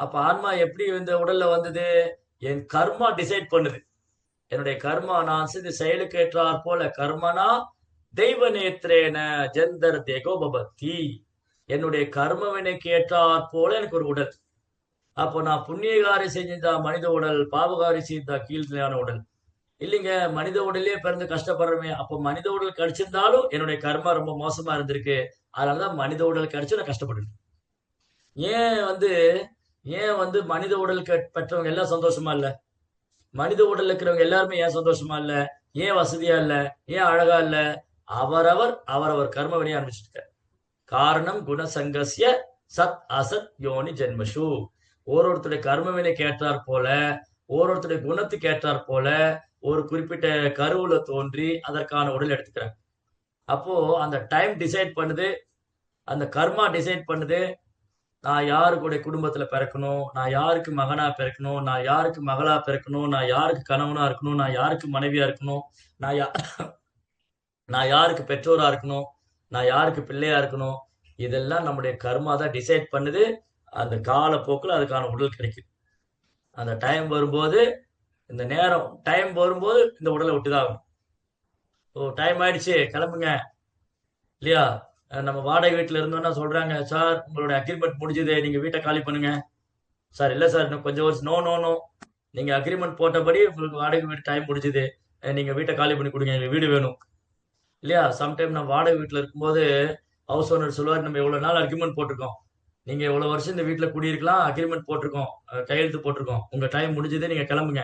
அப்ப ஆன்மா எப்படி இந்த உடல்ல வந்தது? என் கர்மா டிசைட் பண்ணுது. என்னுடைய கர்மா, நான் செய்த செயலுக்கு ஏற்றாற் போல, கர்மனா தெய்வ நேத்திரேன ஜெந்தர் தேகோபபத்தி, என்னுடைய கர்மவினைக்கு ஏற்றாற் போல எனக்கு ஒரு உடல். அப்போ நான் புண்ணியகாரி செஞ்சா மனித உடல், பாவகாரி செய்தா கீழ்நிலையான உடல். இல்லைங்க, மனித உடலே பிறந்து கஷ்டப்படுறமே, அப்போ மனித உடல் கிடைச்சிருந்தாலும் என்னுடைய கர்மா ரொம்ப மோசமா இருந்திருக்கு, அதனாலதான் மனித உடல் கிடைச்சு நான் கஷ்டப்பட்டு. ஏன் வந்து மனித உடல் பெற்றவங்க எல்லாம் சந்தோஷமா இல்ல? மனித உடல் இருக்கிறவங்க எல்லாருமே ஏன் சந்தோஷமா இல்ல, ஏன் வசதியா இல்ல, ஏன் அழகா இல்ல? அவரவர் கர்ம வினையை ஆரம்பிச்சிருக்காரு. காரணம் குணசங்கஸ்ய சத் அசத் யோனி ஜென்மஷு. ஒருத்தருடைய கர்ம வினை கேட்டார் போல, ஒருத்தருடைய குணத்துக்கு ஏற்றார் போல ஒரு குறிப்பிட்ட கருவுல தோன்றி அதற்கான உடல் எடுத்துக்கிறாங்க. அப்போ அந்த டைம் டிசைட் பண்ணுது, அந்த கர்மா டிசைட் பண்ணுது, நான் யாருக்குடைய குடும்பத்துல பிறக்கணும், நான் யாருக்கு மகனா பிறக்கணும், நான் யாருக்கு மகளா பிறக்கணும், நான் யாருக்கு கணவனா இருக்கணும், நான் யாருக்கு மனைவியா இருக்கணும், நான் யாருக்கு பெற்றோரா இருக்கணும், நான் யாருக்கு பிள்ளையா இருக்கணும், இதெல்லாம் நம்முடைய கர்மா தான் டிசைட் பண்ணுது. அந்த காலப்போக்கில் அதுக்கான உடல் கிடைக்கும். அந்த டைம் வரும்போது, இந்த நேரம் டைம் வரும்போது இந்த உடலை விட்டுதான் ஆகணும். ஓ டைம் ஆயிடுச்சு கிளம்புங்க இல்லையா? நம்ம வாடகை வீட்டுல இருந்தோம்னா சொல்றாங்க, சார் உங்களோட அக்ரிமெண்ட் முடிஞ்சது, நீங்க வீட்டை காலி பண்ணுங்க. சார் இல்ல சார் இன்னும் கொஞ்சம் வருஷம், நோ நோ நோ, நீங்க அக்ரிமெண்ட் போட்டபடி உங்களுக்கு வாடகை வீட்டு டைம் முடிஞ்சது, நீங்க வீட்டை காலி பண்ணி கொடுங்க, எங்களுக்கு வீடு வேணும் இல்லையா? சம்டைம் நம்ம வாடகை வீட்டுல இருக்கும்போது ஹவுஸ் ஓனர் சொல்லுவார், நம்ம எவ்வளவு நாள் அக்ரிமெண்ட் போட்டிருக்கோம், நீங்க எவ்வளவு வருஷம் இந்த வீட்டுல குடியிருக்கலாம், அக்ரிமெண்ட் போட்டிருக்கோம், கையெழுத்து போட்டிருக்கோம், உங்க டைம் முடிஞ்சது, நீங்க கிளம்புங்க.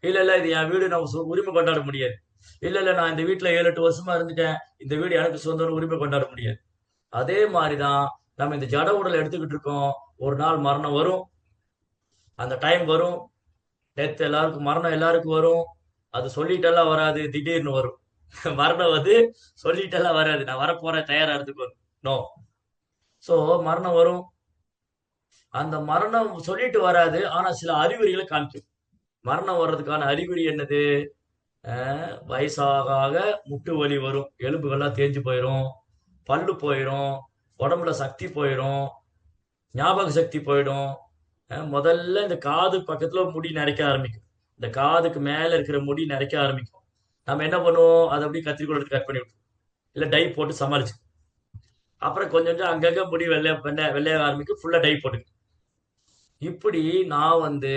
இல்ல இல்ல இது என் வீடு, நான் உரிமை கொண்டாட முடியாது. இல்ல இல்ல நான் இந்த வீட்டுல 7-8 வருஷமா இருந்துட்டேன், இந்த வீடு எனக்கு சொந்தம்னு உரிமை கொண்டாட முடியாது. அதே மாதிரிதான் நம்ம இந்த ஜட உடலை எடுத்துக்கிட்டு இருக்கோம். ஒரு நாள் மரணம் வரும், அந்த டைம் வரும், டெத் எல்லாருக்கும், மரணம் எல்லாருக்கும் வரும். அது சொல்லிட்டெல்லாம் வராது, திடீர்னு வரும். மரணம் வந்து சொல்லிட்டெல்லாம் வராது, நான் வரப்போறேன் தயாரா இருந்துக்கோ, நோ. சோ மரணம் வரும். அந்த மரணம் சொல்லிட்டு வராது, ஆனா சில அறிகுறிகளை காமிக்கும். மரணம் வர்றதுக்கான அறிகுறி என்னது? வயசாக ஆக முட்டு வலி வரும், எலும்புகள்லாம் தேஞ்சு போயிடும், பல்லு போயிடும், உடம்புல சக்தி போயிடும், ஞாபக சக்தி போயிடும். முதல்ல இந்த காது பக்கத்துல முடி நரைக்க ஆரம்பிக்கும். இந்த காதுக்கு மேல இருக்கிற முடி நரைக்க ஆரம்பிக்கும். நம்ம என்ன பண்ணுவோம், அதை அப்படியே கத்திரிக்கோள் எடுத்து கட் பண்ணி விட்டுருவோம், இல்ல டை போட்டு சமாளிச்சு. அப்புறம் கொஞ்சம் கொஞ்சம் அங்கங்க முடி வெள்ளையாக ஆரம்பிக்கும், ஃபுல்லா டை போட்டு. இப்படி நான் வந்து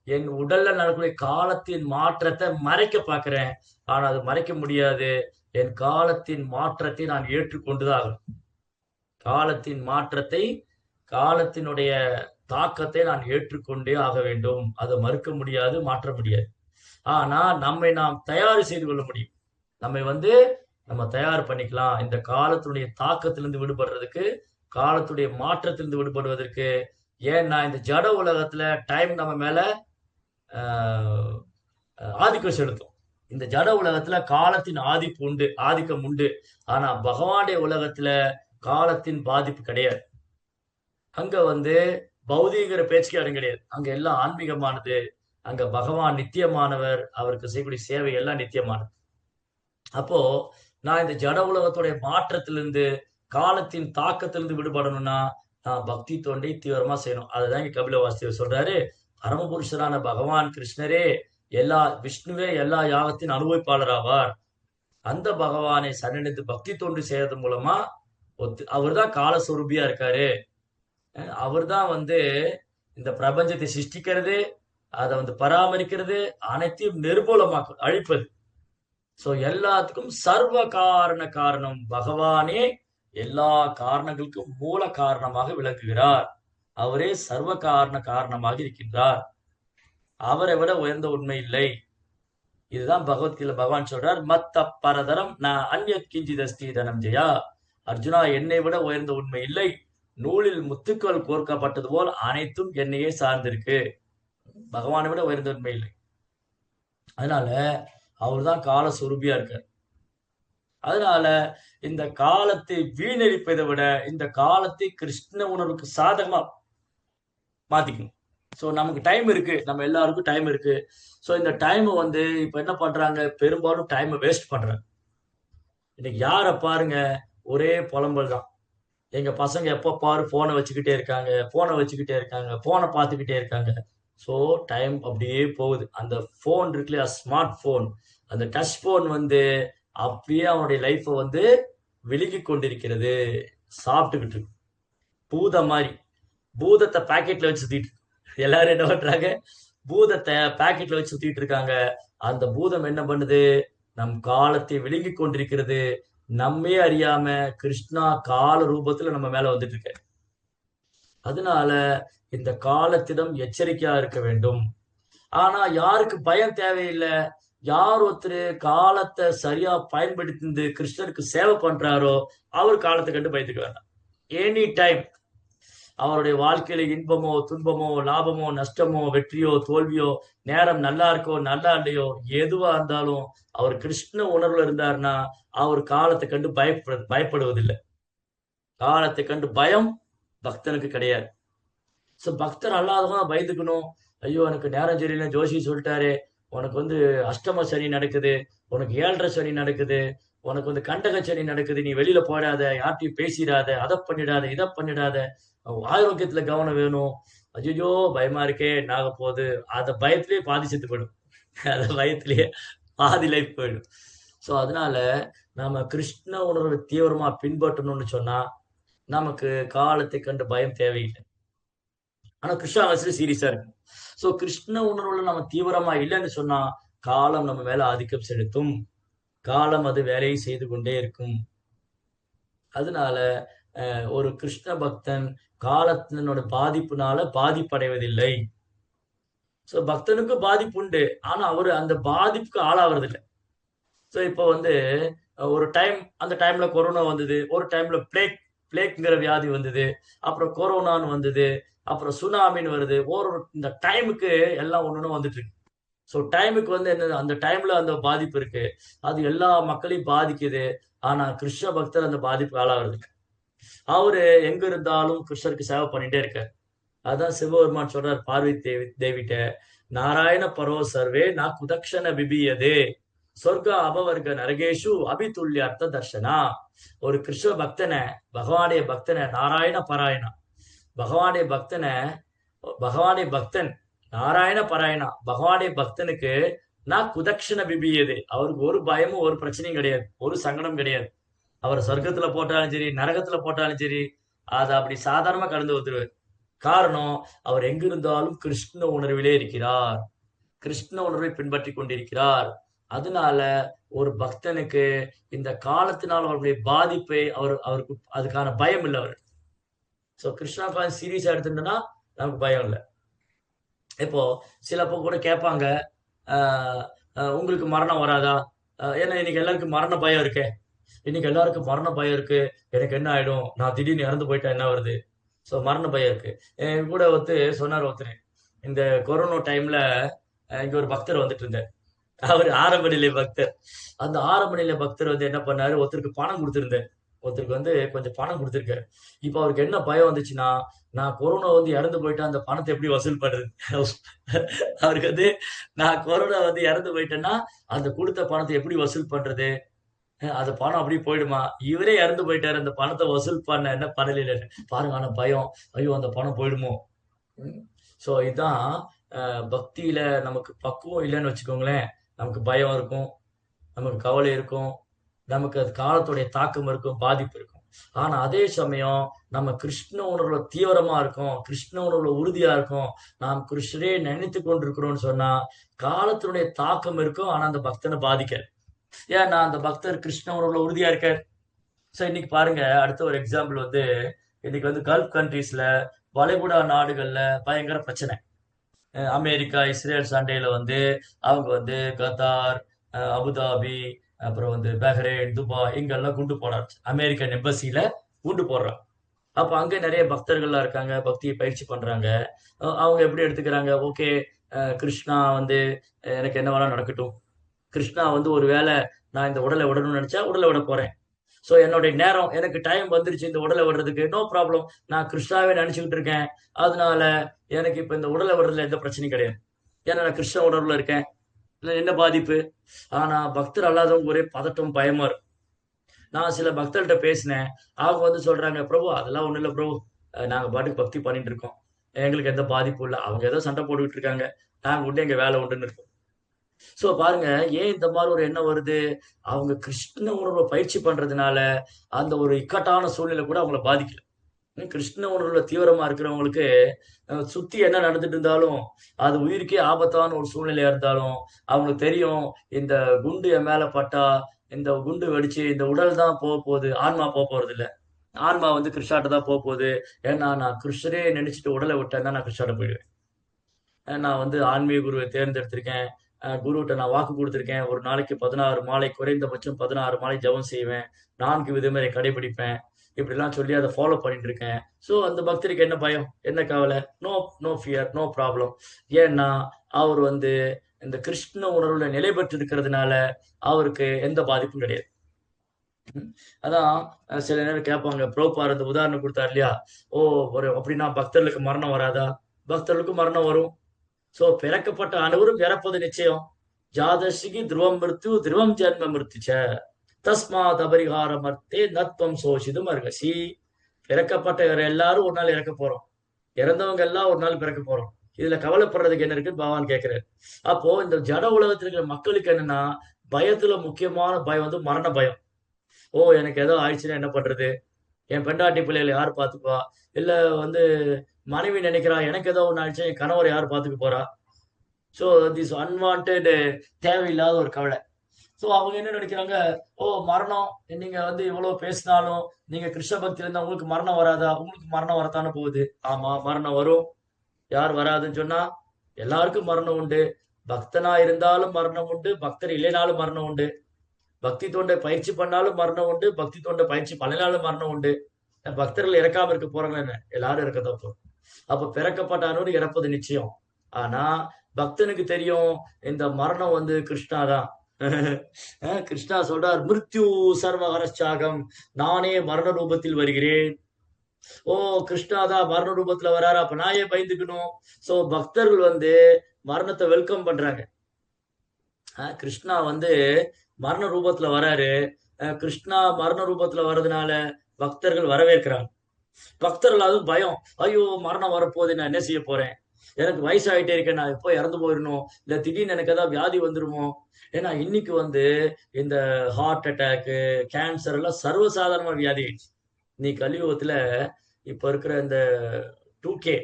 என் உடல்ல நடக்கக்கூடிய காலத்தின் மாற்றத்தை மறைக்க பார்க்கிறேன். ஆனா அது மறைக்க முடியாது. என் காலத்தின் மாற்றத்தை நான் ஏற்றுக்கொண்டுதான் ஆகணும். காலத்தின் மாற்றத்தை, காலத்தினுடைய தாக்கத்தை நான் ஏற்றுக்கொண்டே ஆக வேண்டும். அதை மறுக்க முடியாது, மாற்ற முடியாது. ஆனா நம்மை நாம் தயார் செய்து கொள்ள முடியும். நம்மை வந்து நம்ம தயார் பண்ணிக்கலாம். இந்த காலத்துடைய தாக்கத்திலிருந்து விடுபடுறதுக்கு, காலத்துடைய மாற்றத்திலிருந்து விடுபடுவதற்கு. ஏன்னா இந்த ஜட உலகத்துல டைம் நம்ம மேல ஆதிக்கம் செலுத்தும். இந்த ஜட உலகத்துல காலத்தின் ஆதிக்கம் உண்டு. ஆனா பகவானுடைய உலகத்துல காலத்தின் பாதிப்பு கிடையாது. அங்க வந்து பௌதிகிற பேச்சுக்கு இடம் கிடையாது. அங்க எல்லாம் ஆன்மீகமானது. அங்க பகவான் நித்தியமானவர், அவருக்கு செய்யக்கூடிய சேவை எல்லாம் நித்தியமானது. அப்போ நான் இந்த ஜட உலகத்துடைய மாற்றத்திலிருந்து, காலத்தின் தாக்கத்திலிருந்து விடுபடணும்னா நான் பக்தி தொண்டை தீவிரமா செய்யணும். அதுதான் இங்க கபில வாசுதேவர் சொல்றாரு, பரமபுருஷரான பகவான் கிருஷ்ணரே விஷ்ணுவே எல்லா யாகத்தின் அனுபவிப்பாளர் ஆவார். அந்த பகவானை சரணடைந்து பக்தி தொண்டு செய்யறது மூலமா அவர் தான் காலஸ்வரூபியா இருக்காரு. அவர் தான் வந்து இந்த பிரபஞ்சத்தை சிருஷ்டிக்கிறது, அதை வந்து பராமரிக்கிறது, அனைத்தையும் நிர்மூலமாக்கும், அழிப்பது. சோ எல்லாத்துக்கும் சர்வ காரணம் பகவானே எல்லா காரணங்களுக்கும் மூல காரணமாக விளங்குகிறார். அவரே சர்வ காரணமாக இருக்கின்றார். அவரை விட உயர்ந்த உண்மை இல்லை. இதுதான் பகவத்கீதை பகவான் சொல்றார், மத்த பரதரம் நான் அந்யத் கிஞ்சிதஸ்தி தனஞ்சயா. அர்ஜுனா, என்னை விட உயர்ந்த உண்மை இல்லை. நூலில் முத்துக்கள் கோர்க்கப்பட்டது போல் அனைத்தும் என்னையே சார்ந்திருக்கு. பகவானை விட உயர்ந்த உண்மை இல்லை. அதனால அவர் தான் கால சுரூபியா இருக்கார். அதனால இந்த காலத்தை வீணடிப்பதை விட இந்த காலத்தை கிருஷ்ண உணர்வுக்கு சாதகமா மாத்திக்கணும். சோ நமக்கு டைம் இருக்கு, நம்ம எல்லாருக்கும் டைம் இருக்கு. சோ இந்த டைம் வந்து இப்ப என்ன பண்றாங்க, பெரும்பாலும் டைமை வேஸ்ட் பண்றாங்க. இன்னைக்கு யார பாருங்க, ஒரே புலம்பல் தான். எங்க பசங்க எப்ப பாரு போனை வச்சுக்கிட்டே இருக்காங்க, போனை பார்த்துக்கிட்டே இருக்காங்க. ஸோ டைம் அப்படியே போகுது. அந்த போன் இருக்கு இல்லையா, ஸ்மார்ட் போன், அந்த டச் போன் வந்து அப்படியே அவனுடைய லைஃப்பை வந்து விழுகி கொண்டிருக்கிறது, சாப்பிட்டுக்கிட்டு இருக்கு. பூதம் மாதிரி, பூதத்தை பாக்கெட்ல வச்சு சுத்திட்டு எல்லாரும் என்ன பண்றாங்க, பூதத்தை பாக்கெட்ல வச்சு சுத்திட்டு இருக்காங்க. அந்த பூதம் என்ன பண்ணுது, நம் காலத்தை விழுங்கி கொண்டிருக்கிறது. நம்மே அறியாம கிருஷ்ணா கால ரூபத்துல நம்ம மேல வந்துட்டு இருக்க. அதனால இந்த காலத்திடம் எச்சரிக்கையா இருக்க வேண்டும். ஆனா யாருக்கு பயம் தேவையில்லை. யார் ஒருத்தர் காலத்தை சரியா பயன்படுத்தி கிருஷ்ணருக்கு சேவை பண்றாரோ அவர் காலத்தை கண்டு பயந்துக்க வேண்டாம். எனி டைம் அவருடைய வாழ்க்கையில இன்பமோ துன்பமோ லாபமோ நஷ்டமோ வெற்றியோ தோல்வியோ, நேரம் நல்லா இருக்கோ நல்லா இல்லையோ, எதுவா இருந்தாலும் அவர் கிருஷ்ண உணர்வுல இருந்தாருன்னா அவர் காலத்தை கண்டு பயப்படுவதில்லை. காலத்தை கண்டு பயம் பக்தனுக்கு கிடையாது. சோ பக்தர் அல்லாதவங்க பயந்துக்கணும். ஐயோ எனக்கு நேரம் சரியில்லை, ஜோஷி சொல்லிட்டாரு, உனக்கு வந்து அஷ்டம சனி நடக்குது, உனக்கு 7.5 சனி நடக்குது, உனக்கு வந்து கண்டகச்சனி நடக்குது, நீ வெளியில போயிடாத, யார்ட்டையும் பேசிடாத, அதை பண்ணிடாத, இதை பண்ணிடாத, ஆரோக்கியத்துல கவனம் வேணும். ஐயோ பயமா இருக்கே நாக போகுது, அத பயத்திலேயே பாதி செத்து போயிடும். அத பயத்திலேயே பாதி லைஃப் போயிடும். சோ அதனால நாம கிருஷ்ண உணர்வை தீவிரமா பின்பற்றணும்னு சொன்னா நமக்கு காலத்தை கண்டு பயம் தேவையில்லை. ஆனா கிருஷ்ண அவசியம் சீரியஸா இருக்கு. சோ கிருஷ்ண உணர்வுல நம்ம தீவிரமா இல்லைன்னு சொன்னா காலம் நம்ம மேல ஆதிக்கம் செலுத்தும். காலம் அது வேலையை செய்து கொண்டே இருக்கும். அதனால ஒரு கிருஷ்ண பக்தன் காலத்தினோட பாதிப்புனால பாதிப்படைவதில்லை. சோ பக்தனுக்கு பாதிப்பு உண்டு. ஆனா அவரு அந்த பாதிப்புக்கு ஆளாவது இல்லை. சோ இப்போ வந்து ஒரு டைம், அந்த டைம்ல கொரோனா வந்தது, ஒரு டைம்ல பிளேக்ங்கிற வியாதி வந்தது, அப்புறம் கொரோனான்னு வந்தது, அப்புறம் சுனாமின்னு வருது. இந்த டைமுக்கு எல்லாம் ஒண்ணு வந்துட்டு இருக்கு. ஸோ டைமுக்கு வந்து என்ன, அந்த டைம்ல அந்த பாதிப்பு இருக்கு, அது எல்லா மக்களையும் பாதிக்குது. ஆனா கிருஷ்ண பக்தர் அந்த பாதிப்பு ஆளாகிறது. அவரு எங்க இருந்தாலும் கிருஷ்ணருக்கு சேவை பண்ணிட்டே இருக்காரு. அதான் சிவபெருமான் சொல்றார் பார்வதி தேவிட்ட, நாராயண பரோ சர்வே நா குதக்ஷண பிபியதே சொர்க்க அபவர்க நரகேஷு அபிதுல்ய அர்த்த தர்ஷனா. ஒரு கிருஷ்ண பக்தனை, பகவானுடைய பக்தனை, நாராயண பாராயணா, பகவானுடைய பக்தனை, பகவானுடைய பக்தன் நாராயண பாராயணா, பகவானுடைய பக்தனுக்கு நான் குதக்ஷண பிபியது, அவருக்கு ஒரு பயமும் ஒரு பிரச்சனையும் கிடையாது, ஒரு சங்கடம் கிடையாது. அவர் சொர்க்கத்துல போட்டாலும் சரி, நரகத்துல போட்டாலும் சரி, அதை அப்படி சாதாரணமா கடந்து வந்துருவார். காரணம், அவர் எங்கிருந்தாலும் கிருஷ்ண உணர்விலே இருக்கிறார், கிருஷ்ண உணர்வை பின்பற்றி கொண்டிருக்கிறார். அதனால ஒரு பக்தனுக்கு இந்த காலத்தினால் அவருடைய பாதிப்பை அவருக்கு அதுக்கான பயம் இல்லை. அவர் சோ கிருஷ்ணா சீரியஸா எடுத்துட்டோம்னா நமக்கு பயம் இல்லை. இப்போ சிலப்போ கூட கேட்பாங்க, உங்களுக்கு மரணம் வராதா? ஏன்னா இன்னைக்கு எல்லாருக்கும் மரண பயம் இருக்கே, இன்னைக்கு எல்லாருக்கும் மரண பயம் இருக்கு. எனக்கு என்ன ஆயிடும், நான் திடீர்னு இறந்து போயிட்டா என்ன வருது? சோ மரண பயம் இருக்கு. என் கூட சொன்னார் ஒருத்தர், இந்த கொரோனா டைம்ல இங்க ஒரு பக்தர் வந்துட்டு இருந்தார். அவர் ஆரம்ப நிலை பக்தர். அந்த ஆரம்ப நிலை பக்தர் என்ன பண்ணாரு, ஒருத்தருக்கு பணம் கொடுத்திருந்தார். ஒருத்தருக்கு கொஞ்சம் பணம் கொடுத்திருக்காரு. இப்ப அவருக்கு என்ன பயம் வந்துச்சுன்னா, நான் கொரோனா இறந்து போயிட்டா அந்த பணத்தை எப்படி வசூல் பண்றது? அவருக்கு நான் கொரோனா இறந்து போயிட்டேன்னா அந்த கொடுத்த பணத்தை எப்படி வசூல் பண்றது? அந்த பணம் அப்படியே போயிடுமா? இவரே இறந்து போயிட்டாரு, அந்த பணத்தை வசூல் பண்ண என்ன பண்ணல பாருங்க. ஆனா பயம், ஐயோ அந்த பணம் போயிடுமோ. சோ இதுதான் பக்தியில நமக்கு பக்குவம் இல்லைன்னு வச்சுக்கோங்களேன், நமக்கு பயம் இருக்கும், நமக்கு கவலை இருக்கும், நமக்கு அது காலத்துடைய தாக்கம் இருக்கும், பாதிப்பு இருக்கும். ஆனா அதே சமயம் நம்ம கிருஷ்ண உணர்வுல தீவிரமா இருக்கும், கிருஷ்ண உணர்வுல உறுதியா இருக்கும், நாம் கிருஷ்ணரே நினைத்து கொண்டிருக்கிறோம்னு சொன்னா காலத்தினுடைய தாக்கம் இருக்கும். ஆனா அந்த பக்தனை பாதிக்க, ஏன்னா அந்த பக்தர் கிருஷ்ண உணர்வுல உறுதியா இருக்கார். சோ இன்னைக்கு பாருங்க, அடுத்த ஒரு எக்ஸாம்பிள் இன்னைக்கு கல்ஃப் கண்ட்ரீஸ்ல, வளைகுடா நாடுகள்ல பயங்கர பிரச்சனை. அமெரிக்கா இஸ்ரேல் சண்டையில அவங்க கத்தார், அபுதாபி, அப்புறம் பஹ்ரைன், துபாய், இங்கெல்லாம் குண்டு போடுறாங்க. அமெரிக்கன் எம்பசியில குண்டு போடுறாங்க. அப்ப அங்க நிறைய பக்தர்கள்லாம் இருக்காங்க, பக்தியை பயிற்சி பண்றாங்க. அவங்க எப்படி எடுத்துக்கிறாங்க, ஓகே கிருஷ்ணா எனக்கு என்ன வேணா நடக்கட்டும், கிருஷ்ணா ஒருவேளை நான் இந்த உடலை விடணும்னு நினைச்சா உடலை விட போறேன். சோ என்னுடைய நேரம், எனக்கு டைம் வந்துருச்சு இந்த உடலை விடுறதுக்கு, நோ ப்ராப்ளம், நான் கிருஷ்ணாவே நினைச்சுக்கிட்டு இருக்கேன், அதனால எனக்கு இப்ப இந்த உடலை விடுறதுல எந்த பிரச்சனையும் கிடையாது, ஏன்னா நான் கிருஷ்ண உணர்வுல இருக்கேன், என்ன பாதிப்பு? ஆனா பக்தர் அல்லாதவங்க ஒரே பதட்டம், பயமா இருக்கும். நான் சில பக்தர்கிட்ட பேசினேன், அவங்க சொல்றாங்க, பிரபு அதெல்லாம் ஒண்ணும் இல்ல பிரபு, நாங்க பாட்டுக்கு பக்தி பண்ணிட்டு இருக்கோம், எங்களுக்கு எந்த பாதிப்பும் இல்லை, அவங்க ஏதோ சண்டை போட்டுக்கிட்டு இருக்காங்க, நாங்க உண்டு எங்க வேலை உண்டுன்னு இருக்கோம். சோ பாருங்க, ஏன் இந்த மாதிரி ஒரு எண்ணம் வருது? அவங்க கிருஷ்ண உணர்வை பயிற்சி பண்றதுனால அந்த ஒரு இக்கட்டான சூழ்நிலை கூட அவங்கள பாதிக்கல. கிருஷ்ண உணர்வுல தீவிரமா இருக்கிறவங்களுக்கு சுத்தி என்ன நடந்துட்டு இருந்தாலும், அது உயிருக்கே ஆபத்தான ஒரு சூழ்நிலையா இருந்தாலும் அவங்களுக்கு தெரியும், இந்த குண்டு என் மேல பட்டா, இந்த குண்டு வெடிச்சு இந்த உடல் தான் போக போகுது, ஆன்மா போக போறது இல்ல, ஆன்மா கிருஷ்ணாட்ட தான் போக போகுது. ஏன்னா நான் கிருஷ்ணரே நினைச்சிட்டு உடலை விட்டேன்னா நான் கிருஷ்ணாட்ட போயிடுவேன். நான் ஆன்மீக குருவை தேர்ந்தெடுத்திருக்கேன், குருகிட்ட நான் வாக்கு கொடுத்திருக்கேன், ஒரு நாளைக்கு 16 மாலை, குறைந்தபட்சம் 16 மாலை ஜெபம் செய்வேன், 4 விதிமுறை கடைபிடிப்பேன், இப்படி எல்லாம் சொல்லி அதை ஃபாலோ பண்ணிட்டு இருக்கேன். சோ அந்த பக்தருக்கு என்ன பயம், என்ன கவலை? No fear, no problem. ஏன்னா அவர் இந்த கிருஷ்ண உணர்வுல நிலை பெற்று இருக்கிறதுனால அவருக்கு எந்த பாதிப்பும் கிடையாது. அதான் சில நேரம் கேட்பாங்க, ப்ரோபார் இந்த உதாரணம் கொடுத்தாரு இல்லையா, அப்படின்னா பக்தர்களுக்கு மரணம் வராதா? பக்தர்களுக்கு மரணம் வரும். சோ பிறக்கப்பட்ட அனைவரும் இறப்பது நிச்சயம். ஜாதசிக்கு துருவம் மிருத்து, துருவம் ஜென்ம மிருத்துச்ச. தஸ்மாத் அபரிகாரம் அர்த்தே நத்வம் சோஷிதும் அர்ஹசி. பிறக்கப்பட்ட எல்லாரும் ஒரு நாள் இறக்க போறோம், இறந்தவங்க எல்லாம் ஒரு நாள் பிறக்க போறோம். இதுல கவலைப்படுறதுக்கு என்ன இருக்குன்னு பகவான் கேட்கிறாரு. அப்போ இந்த ஜட உலகத்துல இருக்கிற மக்களுக்கு என்னன்னா, பயத்துல முக்கியமான பயம் வந்து மரண பயம். ஓ, எனக்கு ஏதோ ஆயிடுச்சுன்னா என்ன பண்றது, என் பெண்டாட்டி பிள்ளைகளை யார் பாத்துக்குவா, இல்ல வந்து மனைவி நினைக்கிறா எனக்கு ஏதோ ஒண்ணு ஆயிடுச்சு என் கணவரை யார் பாத்துக்க போறா. ஸோ திஸ் அன்வான்ட், தேவையில்லாத ஒரு கவலை. ஸோ அவங்க என்ன நினைக்கிறாங்க, ஓ மரணம், நீங்க வந்து இவ்வளவு பேசினாலும் நீங்க கிருஷ்ண பக்தியில இருந்தா உங்களுக்கு மரணம் வராதா, உங்களுக்கு மரணம் வரத்தானே போகுது. ஆமா, மரணம் வரும். யார் வராதுன்னு சொன்னா, எல்லாருக்கும் மரணம் உண்டு. பக்தனா இருந்தாலும் மரணம் உண்டு, பக்தர் இல்லைனாலும் மரணம் உண்டு. பக்தி தொண்டை பயிற்சி பண்ணாலும் மரணம் உண்டு, பக்தி தொண்டை பயிற்சி பண்ணனாலும் மரணம் உண்டு. பக்தர்கள் இறக்காம இருக்க போறாங்க என்ன, எல்லாரும் இறக்கத்தான் போறோம். அப்ப பிறக்கப்பட்டானோடு இறப்பது நிச்சயம். ஆனா பக்தனுக்கு தெரியும் இந்த மரணம் வந்து கிருஷ்ணா தான். கிருஷ்ணா சொல்றார், மிருத்யு சர்வஹரச்சாகம், நானே மரண ரூபத்தில் வருகிறேன். ஓ, கிருஷ்ணா தான் மரண ரூபத்துல வராரு, அப்ப நான் ஏன் பயந்துக்கணும். சோ பக்தர்கள் வந்து மரணத்தை வெல்கம் பண்றாங்க. கிருஷ்ணா வந்து மரண ரூபத்துல வராரு. கிருஷ்ணா மரண ரூபத்துல வர்றதுனால பக்தர்கள் வரவேற்கிறாங்க. பக்தர்கள் அது பயம், ஐயோ மரணம் வரப்போகுது, நான் என்ன செய்ய போறேன், எனக்கு வயசாயிட்டே இருக்கேன், நான் எப்போ இறந்து போயிடணும், இல்ல திடீர்னு எனக்கு ஏதாவது வியாதி வந்துருமோ. ஏன்னா இன்னைக்கு வந்து இந்த ஹார்ட் அட்டாக்கு, கேன்சர் எல்லாம் சர்வசாதாரணமான வியாதி ஆயிடுச்சு. இன்னைக்கு கலியுகத்துல இப்ப இருக்கிற இந்த 2K,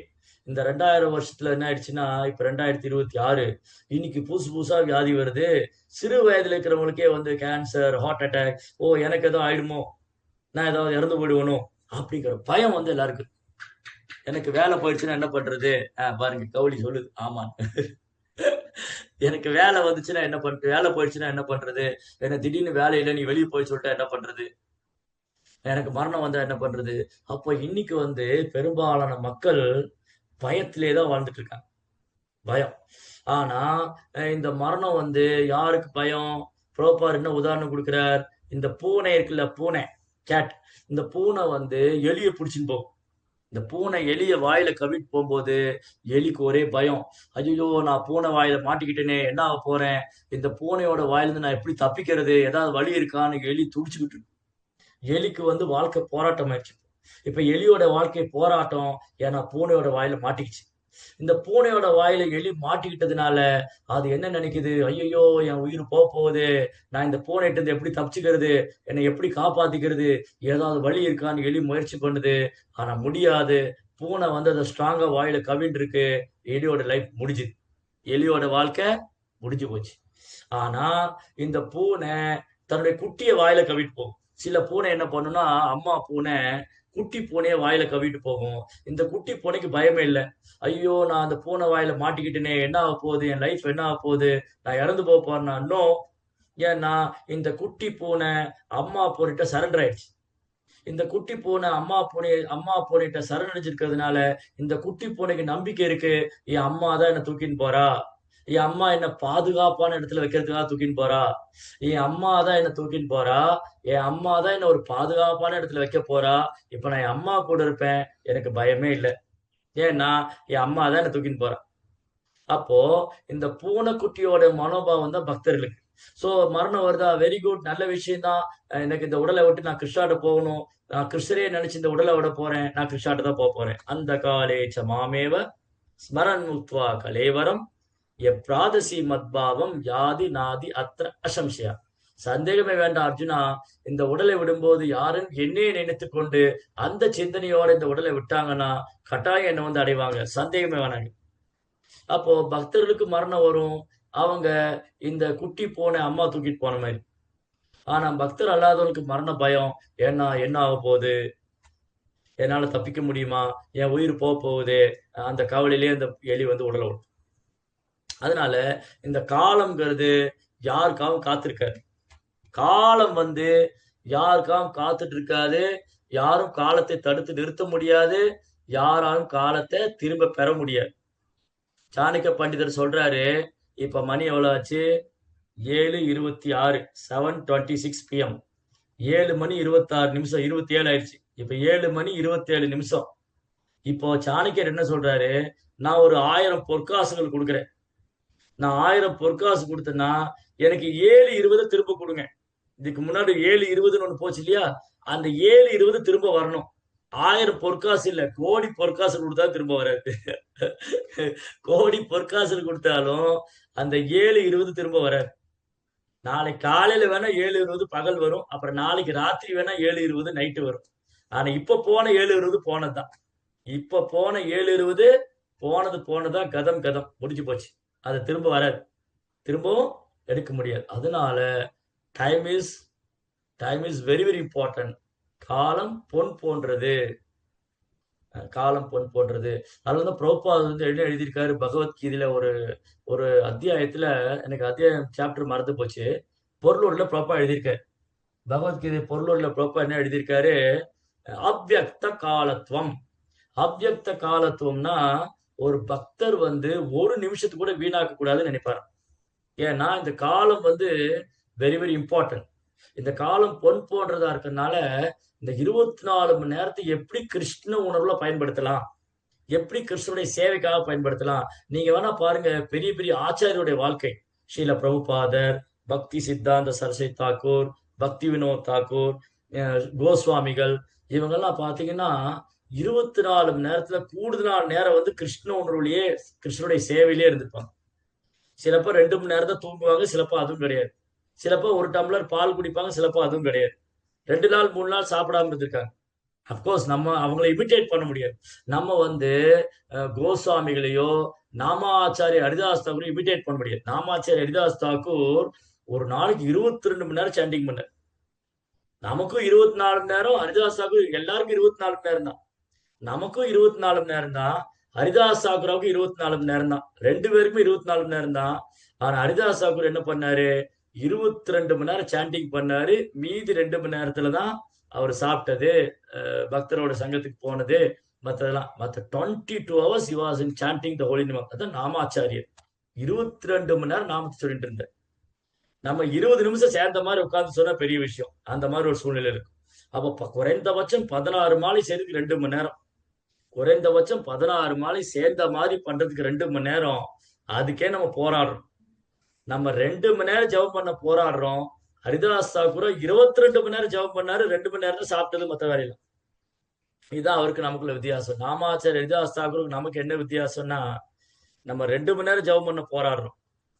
இந்த 2000 வருஷத்துல என்ன ஆயிடுச்சுன்னா, இப்ப 2026, இன்னைக்கு புதுசு புதுசா வியாதி வருது. சிறு வயதுல இருக்கிறவங்களுக்கே வந்து கேன்சர், ஹார்ட் அட்டாக், ஓ எனக்கு ஏதோ ஆயிடுமோ, நான் ஏதாவது இறந்து போயிடுவனும் அப்படிங்கிற பயம் வந்து எல்லாருக்கும். எனக்கு வேலை போயிடுச்சுன்னா என்ன பண்றது, பாருங்க கவுளி சொல்லுது, ஆமா. எனக்கு வேலை வந்துச்சுன்னா என்ன பண்றது, வேலை போயிடுச்சுன்னா என்ன பண்றது, எனக்கு திடீர்னு வேலை இல்லை நீ வெளியே போய் சொல்லிட்டா என்ன பண்றது, எனக்கு மரணம் வந்தா என்ன பண்றது. அப்போ இன்னைக்கு வந்து பெரும்பாலான மக்கள் பயத்திலே தான் வாழ்ந்துட்டு இருக்காங்க, பயம். ஆனா இந்த மரணம் வந்து யாருக்கு பயம். புரோபார் என்ன உதாரணம் கொடுக்கிறார், இந்த பூனை இருக்குல்ல, பூனை, கேட், இந்த பூனை வந்து எலியை பிடிச்சின்னு போகும். இந்த பூனை எலிய வாயில கவிட்டு போகும்போது எலிக்கு ஒரே பயம், ஐயோ நான் பூனை வாயில மாட்டிக்கிட்டேனே, என்ன ஆக போறேன், இந்த பூனையோட வாயிலிருந்து நான் எப்படி தப்பிக்கிறது, ஏதாவது வழி இருக்கான்னு எலி துடிச்சுக்கிட்டு. எலிக்கு வந்து வாழ்க்கை போராட்டம் ஆயிடுச்சு. இப்ப எலியோட வாழ்க்கை போராட்டம், ஏன்னா பூனையோட வாயில மாட்டிக்கிச்சு. இந்த பூனையோட வாயில எலி மாட்டிக்கிட்டதுனால அது என்ன நினைக்குது, ஐயோ என் உயிர் போகுது, நான் இந்த பூனைகிட்ட இருந்து எப்படி தப்பிச்சுக்கிறது, என்னை எப்படி காப்பாத்திக்கிறது, ஏதாவது வழி இருக்கான்னு எலி முயற்சி பண்ணுது. ஆனா முடியாது. பூனை வந்து அதை ஸ்ட்ராங்கா வாயில கவின்னு இருக்கு. எலியோட லைஃப் முடிஞ்சுது, எலியோட வாழ்க்கை முடிஞ்சு போச்சு. ஆனா இந்த பூனை தன்னுடைய குட்டிய வாயில கவிட்டு போகும். சில பூனை என்ன பண்ணும்னா, அம்மா பூனை குட்டி பூனைய வாயில கவிட்டு போகும். இந்த குட்டி பூனைக்கு பயமே இல்லை. ஐயோ நான் அந்த பூனை வாயில மாட்டிக்கிட்டேனே, என்ன ஆக போகுது, என் லைஃப் என்ன ஆக போகுது, நான் இறந்து போக போறேன்னா. இன்னும் ஏன்னா இந்த குட்டி பூனை அம்மா பூனைகிட்ட சரண்டர் ஆயிடுச்சு. இந்த குட்டி பூனை அம்மா பூனைகிட்ட சரணடைஞ்சிருக்கிறதுனால இந்த குட்டி பூனைக்கு நம்பிக்கை இருக்கு, என் அம்மா தான் என்ன தூக்கின்னு போறா, என் அம்மா என்ன பாதுகாப்பான இடத்துல வைக்கிறதுக்காக தூக்கின்னு போறா, என் அம்மா தான் என்ன தூக்கின்னு போறா, என் அம்மா தான் என்ன ஒரு பாதுகாப்பான இடத்துல வைக்க போறா. இப்ப நான் என் அம்மா கூட இருப்பேன், எனக்கு பயமே இல்லை, ஏன்னா என் அம்மா தான் என்ன தூக்கின்னு போறா. அப்போ இந்த பூனைக்குட்டியோட மனோபாவம் தான் பக்தர்களுக்கு. சோ மரணம் வருதா, வெரி குட், நல்ல விஷயம் தான், எனக்கு இந்த உடலை விட்டு நான் கிருஷ்ணாட்ட போகணும், நான் கிருஷ்ணரே நினைச்சு இந்த உடலை விட போறேன், நான் கிருஷ்ணாட்ட தான் போக போறேன். அந்த காலேச்ச மாமேவ ஸ்மரன் முக்த்வா கலேவரம் எப்ராதசி மத்பாவம் யாதி நாதி அத்திர அசம்சயா. சந்தேகமே வேண்டாம் அர்ஜுனா, இந்த உடலை விடும்போது யாரும் என்னையே நினைத்து கொண்டு அந்த சிந்தனையோட இந்த உடலை விட்டாங்கன்னா கட்டாயம் என்ன வந்து அடைவாங்க, சந்தேகமே வேணாங்க. அப்போ பக்தர்களுக்கு மரணம் வரும், அவங்க இந்த குட்டி போன அம்மா தூக்கிட்டு போன மாதிரி. ஆனா பக்தர் அல்லாதவர்களுக்கு மரண பயம், ஏன்னா என்ன ஆக போகுது, என்னால தப்பிக்க முடியுமா, என் உயிர் போக போகுது, அந்த கவலையிலே அந்த எலி வந்து உடலை விடும். அதனால இந்த காலம்ங்கிறது யாருக்காகவும் காத்திருக்காரு. காலம் வந்து யாருக்காகவும் காத்துட்டு இருக்காது. யாரும் காலத்தை தடுத்து நிறுத்த முடியாது, யாராலும் காலத்தை திரும்ப பெற முடியாது. சாணக்கிய பண்டிதர் சொல்றாரு, இப்ப மணி எவ்வளவு ஆச்சு, 7:26, 7:26 PM, 7:26, 27 ஆயிடுச்சு. இப்ப 7:27. இப்போ சாணக்கியர் என்ன சொல்றாரு, நான் ஒரு 1000 பொற்காசுகள் கொடுக்குறேன், நான் 1000 பொற்காசு கொடுத்தேன்னா எனக்கு 7:20 திரும்ப கொடுங்க. இதுக்கு முன்னாடி 7:20 ஒண்ணு போச்சு இல்லையா? அந்த 7:20 திரும்ப வரணும். 1000 பொற்காசு இல்ல, கோடி பொற்காசு கொடுத்தா திரும்ப வராது. கோடி பொற்காசு கொடுத்தாலும் அந்த 7:20 திரும்ப வராது. நாளைக்கு காலையில வேணா 7:20 பகல் வரும். அப்புறம் நாளைக்கு ராத்திரி வேணா 7:20 நைட்டு வரும். ஆனா இப்ப போன 7:20 போனதுதான். இப்ப போன 7:20 போனதா கதம் கதம் முடிஞ்சு போச்சு. அது திரும்ப வராது, திரும்பவும் எடுக்க முடியாது. அதனால time is time is very very important. காலம் பொன் போன்றது, காலம் பொன் போன்றது. அதனாலதான் பிரபுபாத் வந்து என்ன எழுதியிருக்காரு பகவத்கீதையில ஒரு ஒரு அத்தியாயத்துல, எனக்கு அத்தியாயம் சாப்டர் மறந்து போச்சு, பொருளூர்ல பிரபுபா எழுதியிருக்காரு. பகவத்கீதை பொருளூர்ல பிரபுபா என்ன எழுதியிருக்காரு, அவ்யக்த காலத்துவம். அவ்யக்த காலத்துவம்னா ஒரு பக்தர் வந்து ஒரு நிமிஷத்துக்கு கூட வீணாக்க கூடாதுன்னு நினைப்பாரு. ஏன்னா இந்த காலம் வந்து வெரி வெரி இம்பார்ட்டன்ட். இந்த காலம் பொன் போன்றதா இருக்கறதுனால இந்த 24 மணி நேரத்தை எப்படி கிருஷ்ண உணர்வுல பயன்படுத்தலாம், எப்படி கிருஷ்ணனுடைய சேவைக்காக பயன்படுத்தலாம். நீங்க வேணா பாருங்க, பெரிய பெரிய ஆச்சாரியுடைய வாழ்க்கை, ஸ்ரீல பிரபுபாதர், பக்தி சித்தாந்த சரஸ்வதி தாக்கூர், பக்தி வினோத் தாக்கூர், கோஸ்வாமிகள், இவங்கெல்லாம் பாத்தீங்கன்னா 24 மணி நேரத்துல கூடுதலான நேரம் வந்து கிருஷ்ண உணர்வுலயே, கிருஷ்ணனுடைய சேவையிலே இருந்திருப்பாங்க. சிலப்போ 2 மணி நேரம் தான் தூங்குவாங்க, சிலப்போ அதுவும் கிடையாது. சிலப்போ ஒரு டம்ளர் பால் குடிப்பாங்க, சிலப்போ அதுவும் கிடையாது. 2 நாள் 3 நாள் சாப்பிடாம இருந்திருக்காங்க. அப்கோர்ஸ் நம்ம அவங்களை இமிட்டேட் பண்ண முடியாது. நம்ம வந்து கோஸ்வாமிகளையோ நாமாச்சாரிய ஹரிதாஸ் தாக்கூர் இமிட்டேட் பண்ண முடியாது. நாமாச்சாரிய ஹரிதாஸ் தாக்கூர் ஒரு நாளைக்கு 22 மணி நேரம் சாண்டிங் பண்ணார். நமக்கும் 24 மணி நேரம், ஹரிதாஸ் தாக்கூர் எல்லாருக்கும் 24 மணி நேரம் தான். நமக்கும் 24 மணி நேரம் தான், ஹரிதாஸ் தாக்கூராவுக்கும் 24 மணி நேரம் தான். 2 பேருக்குமே 24 மணி நேரம் தான். ஆனா ஹரிதாஸ் தாக்கூர் என்ன பண்ணாரு, 22 மணி நேரம் சாண்டிங் பண்ணாரு. மீதி 2 மணி நேரத்துல தான் அவர் சாப்பிட்டது, பக்தரோட சங்கத்துக்கு போனது, மற்றதெல்லாம். மற்ற 22 hours he was in chanting the holy name. அதான் நாமாச்சாரியர். 22 மணி நேரம் நாமத்தை சொல்லிட்டு இருந்தார். நம்ம 20 நிமிஷம் சேர்ந்த மாதிரி உட்கார்ந்து சொன்னா பெரிய விஷயம். அந்த மாதிரி ஒரு சூழ்நிலை இருக்கும். அப்ப குறைந்தபட்சம் 16 மாலை சேர்த்துக்கு 2 மணி நேரம், குறைந்தபட்சம் 16 மாலை சேர்ந்த மாதிரி பண்றதுக்கு 2 மணி நேரம், அதுக்கே நம்ம போராடுறோம். நம்ம 2 மணி நேரம் ஜெபம் பண்ண போராடுறோம். ஹரிதாஸ் தாக்கூர் 22 மணி நேரம் ஜெபம் பண்ணாரு, 2 மணி நேரம் சாப்பிட்டது மற்ற வேலையில. இதுதான் அவருக்கு நமக்குள்ள வித்தியாசம். நாமாச்சாரிய ஹரிதாஸ் தாக்கூருக்கு நமக்கு என்ன வித்தியாசம்னா, நம்ம 2 மணி நேரம் ஜெபம் பண்ண போராடுறோம்.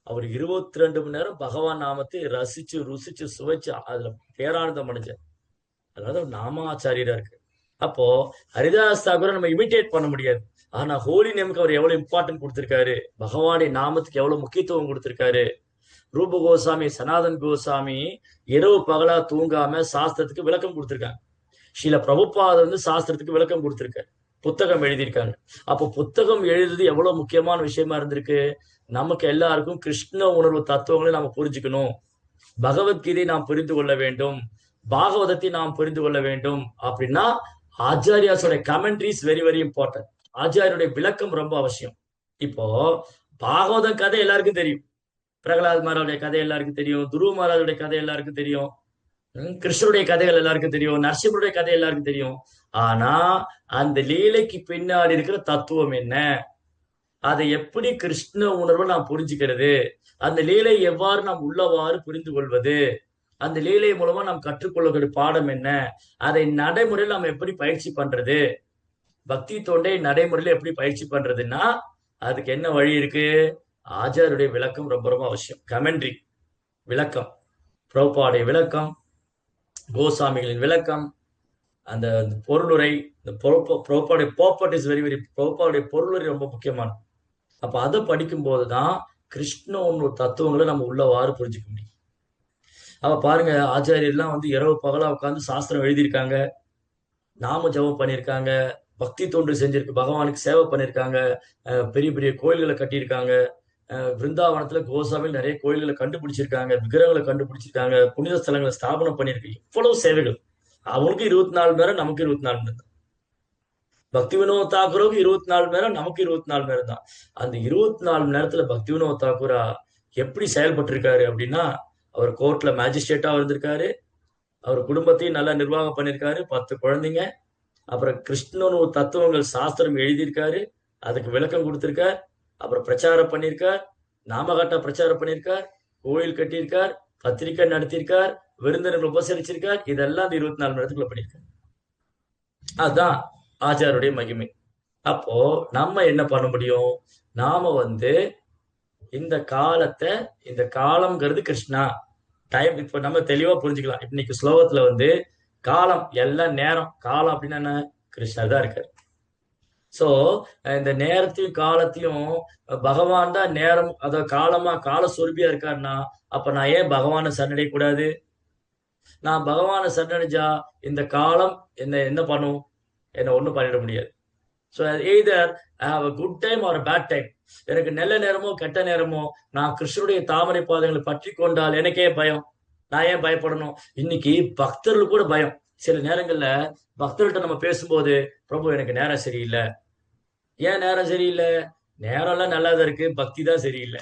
அவர் 22 மணி நேரம் பகவான் நாமத்தை ரசிச்சு ருசிச்சு சுவைச்சு அதுல பேரானந்தம் அடைஞ்சார். அதாவது நாமாச்சாரியரா இருக்கு. அப்போ ஹரிதாஸ் தாக்கூரை நம்ம இமிட்டேட் பண்ண முடியாது. ஆனா ஹோலி நேமுக்கு அவர் எவ்வளவு இம்பார்ட்டன்ட் கொடுத்திருக்காரு, பகவானுடைய நாமத்துக்கு எவ்வளவு முக்கியத்துவம் கொடுத்திருக்காரு. ரூப கோசாமி, சனாதன் கோசாமி இரவு பகலா தூங்காம சாஸ்திரத்துக்கு விளக்கம் கொடுத்திருக்காங்க. ஸ்ரீல பிரபுபாதர் வந்து சாஸ்திரத்துக்கு விளக்கம் கொடுத்திருக்காரு, புத்தகம் எழுதியிருக்காங்க. அப்போ புத்தகம் எழுதுறது எவ்வளவு முக்கியமான விஷயமா இருந்திருக்கு. நமக்கு எல்லாருக்கும் கிருஷ்ண உணர்வு தத்துவங்களை நாம புரிஞ்சுக்கணும், பகவத்கீதை நாம் புரிந்து கொள்ள வேண்டும், பாகவதத்தை நாம் புரிந்து கொள்ள வேண்டும். அப்படின்னா ஆச்சாரியாஸோட கமெண்ட்ரிஸ் வெரி வெரி இம்பார்ட்டன்ட். ஆச்சாரியுடைய விளக்கம் ரொம்ப அவசியம். இப்போ பாகவதம் கதை எல்லாருக்கும் தெரியும், பிரகலாத் மகாராஜுடைய கதை எல்லாருக்கும் தெரியும், துருவ மகாராஜுடைய கதை எல்லாருக்கும் தெரியும், கிருஷ்ணருடைய கதைகள் எல்லாருக்கும் தெரியும், நரசிம்மருடைய கதை எல்லாருக்கும் தெரியும். ஆனா அந்த லீலைக்கு பின்னாடி இருக்கிற தத்துவம் என்ன, அதை எப்படி கிருஷ்ண உணர்வை நாம் புரிஞ்சுக்கிறது, அந்த லீலை எவ்வாறு நாம் உள்ளவாறு புரிந்து கொள்வது, அந்த லீலை மூலமா நாம் கற்றுக்கொள்ளக்கூடிய பாடம் என்ன, அதை நடைமுறையில் நாம் எப்படி பயிற்சி பண்றது, பக்தி தொண்டை நடைமுறையில எப்படி பயிற்சி பண்றதுன்னா அதுக்கு என்ன வழி இருக்கு, ஆச்சாரியுடைய விளக்கம் ரொம்ப ரொம்ப அவசியம். கமெண்ட்ரி விளக்கம், பிரபுபாடைய விளக்கம், கோசாமிகளின் விளக்கம், அந்த பொருளுரை, இந்த பிரபுபாடைய போப்பட் இஸ் வெரி வெரி, பிரபுபாடைய பொருளுரை ரொம்ப முக்கியமான. அப்ப அதை படிக்கும் போதுதான் கிருஷ்ண ஒன்று தத்துவங்களை நம்ம உள்ளவாறு புரிஞ்சுக்க முடியும். அப்ப பாருங்க, ஆச்சாரியர்லாம் வந்து இரவு பகலா உட்கார்ந்து சாஸ்திரம் எழுதியிருக்காங்க, நாம ஜபம் பண்ணியிருக்காங்க, பக்தி தொண்டு செஞ்சிருக்கு, பகவானுக்கு சேவை பண்ணியிருக்காங்க, பெரிய பெரிய கோயில்களை கட்டியிருக்காங்க. விருந்தாவனத்துல கோசாமியில் நிறைய கோயில்களை கண்டுபிடிச்சிருக்காங்க, விக்கிரகங்களை கண்டுபிடிச்சிருக்காங்க, புனித ஸ்தலங்களை ஸ்தாபனம் பண்ணியிருக்காங்க. இவ்வளவு சேவைகள். அவனுக்கு 24 மணி நேரம், நமக்கு 24 மணி நேரம். பக்தி வினோத் தாக்கூருக்கு 24 மணி நேரம், நமக்கு 24 மணி நேரம் தான். அந்த 24 மணி நேரத்துல பக்தி வினோத் தாக்கூரா எப்படி செயல்பட்டு இருக்காரு அப்படின்னா, அவர் கோர்ட்ல மேஜிஸ்ட்ரேட்டா இருந்திருக்காரு, அவர் குடும்பத்தையும் நல்லா நிர்வாகம் பண்ணியிருக்காரு, 10 குழந்தைங்க, அப்புறம் கிருஷ்ணன் தத்துவங்கள் சாஸ்திரம் எழுதியிருக்காரு, அதுக்கு விளக்கம் கொடுத்திருக்கார், அப்புறம் பிரச்சாரம் பண்ணியிருக்கார், நாமகட்ட பிரச்சாரம் பண்ணியிருக்கார், கோயில் கட்டியிருக்கார், பத்திரிக்கை நடத்தியிருக்கார், விருந்தினர்கள் உபசரிச்சிருக்கார். இதெல்லாம் இந்த 24 மணி நேரத்துக்குள்ள பண்ணியிருக்காரு. அதுதான் ஆச்சாருடைய மகிமை. அப்போ நம்ம என்ன பண்ண முடியும்? நாம இந்த காலத்தை, இந்த காலம்ங்கிறது கிருஷ்ணா டைம். இப்ப நம்ம தெளிவா புரிஞ்சுக்கலாம். இன்னைக்கு ஸ்லோகத்துல காலம் எல்லாம் நேரம். காலம் அப்படின்னா என்ன? கிருஷ்ணர் தான் இருக்காரு. சோ இந்த நேரத்தையும் காலத்தையும் பகவான் தான் நேரம், அதாவது காலமா கால சொருபியா இருக்காருன்னா, அப்ப நான் ஏன் பகவானை சரணடைய கூடாது? நான் பகவானை சரணடைஞ்சா இந்த காலம் என்ன பண்ணும்? என்ன ஒண்ணும் பண்ணிட முடியாது. So either I have a good time or bad time. எனக்கு நல்ல நேரமோ கெட்ட நேரமோ நான் கிருஷ்ணனுடைய தாமரை பாதங்களை பற்றி கொண்டால் எனக்கே பயம். நான் ஏன் பயப்படணும்? இன்னைக்கு பக்தர்கள் கூட பயம். சில நேரங்கள்ல பக்தர்கள்ட்ட நம்ம பேசும்போது, பிரபு எனக்கு நேரம் சரியில்லை. ஏன் நேரம் சரியில்லை? நேரம்லாம் நல்லாதான் இருக்கு, பக்தி தான் சரியில்லை.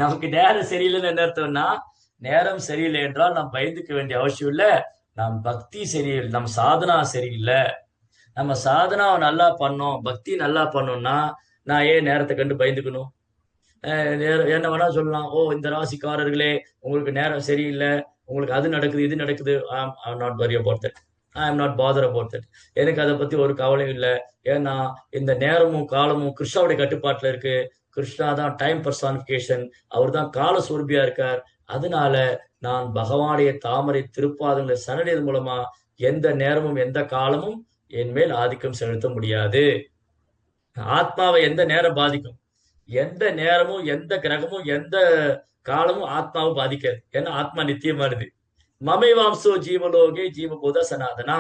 நமக்கு நேரம் சரியில்லைன்னு என்ன அர்த்தம்னா, நேரம் சரியில்லை என்றால் நாம் பயந்துக்க வேண்டிய அவசியம் இல்லை. நாம் பக்தி சரியில்லை, நம்ம சாதனா சரியில்லை. நம்ம சாதனாவை நல்லா பண்ணோம், பக்தி நல்லா பண்ணோம்னா நான் ஏன் நேரத்தை கண்டு பயந்துக்கணும்? என்ன வேணா சொல்லலாம். ஓ, இந்த ராசிக்காரர்களே உங்களுக்கு நேரம் சரியில்லை, உங்களுக்கு அது நடக்குது இது நடக்குது. I am not worry about that. I am not bother about that. எனக்கு அதை பத்தி ஒரு கவலையும் இல்லை. ஏன்னா இந்த நேரமும் காலமும் கிருஷ்ணாவுடைய கட்டுப்பாட்டுல இருக்கு. கிருஷ்ணா தான் டைம் பர்சானிபிகேஷன். அவர் தான் கால சுரபியா இருக்கார். அதனால நான் பகவானுடைய தாமரை திருப்பாதங்களை சரணடையது மூலமா எந்த நேரமும் எந்த காலமும் என் மேல் ஆதிக்கம் செலுத்த முடியாது. ஆத்மாவை எந்த நேரம் பாதிக்கும்? எந்த நேரமும் எந்த கிரகமும் எந்த காலமும் ஆத்மாவை பாதிக்காது. ஏன்னா ஆத்மா நித்தியமானது. மமைவாம்சோ ஜீவலோகே ஜீவபூத சனாதனா.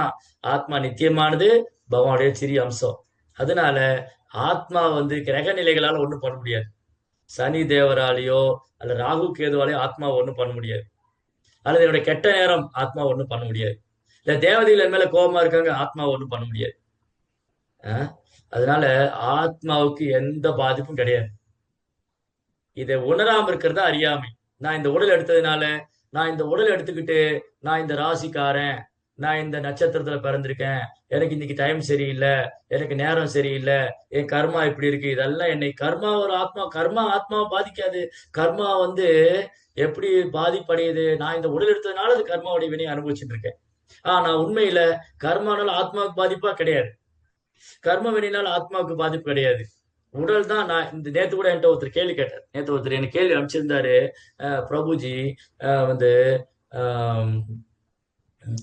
ஆத்மா நித்தியமானது, பகவானுடைய சிறிய அம்சம். அதனால ஆத்மா கிரக நிலைகளால ஒண்ணும் பண்ண முடியாது. சனி தேவராலேயோ அல்ல ராகு கேதுவாலேயோ ஆத்மாவை ஒண்ணும் பண்ண முடியாது. அல்லது என்னுடைய கெட்ட நேரம் ஆத்மா ஒண்ணும் பண்ண முடியாது. இல்ல தேவதைகள் மேல கோபமா இருக்காங்க, ஆத்மாவை ஒண்ணும் பண்ண முடியாது. அதனால ஆத்மாவுக்கு எந்த பாதிப்பும் கிடையாது. இதை உணராம இருக்கிறதா அறியாமை. நான் இந்த உடல் எடுத்ததுனால, நான் இந்த உடல் எடுத்துக்கிட்டு நான் இந்த ராசிக்காரன், நான் இந்த நட்சத்திரத்துல பிறந்திருக்கேன், எனக்கு இன்னைக்கு டைம் சரியில்லை, எனக்கு நேரம் சரியில்லை, என் கர்மா இப்படி இருக்கு, இதெல்லாம் என்னை கர்மா ஒரு ஆத்மா கர்மா ஆத்மாவை பாதிக்காது. கர்மா எப்படி பாதிப்படையுது? நான் இந்த உடல் எடுத்ததுனால அது கர்மாவுடைய வினையை அனுபவிச்சுட்டு இருக்கேன். ஆனா உண்மையில கர்மானால ஆத்மாவுக்கு பாதிப்பா கிடையாது. கர்ம வினையினால ஆத்மாவுக்கு பாதிப்பு கிடையாது. உடல் தான். நான் இந்த நேத்து கூட என்கிட்ட ஒருத்தர் கேள்வி கேட்டார். நேத்து ஒருத்தர் எனக்கு கேள்வி அனுப்பிச்சிருந்தாரு. பிரபுஜி வந்து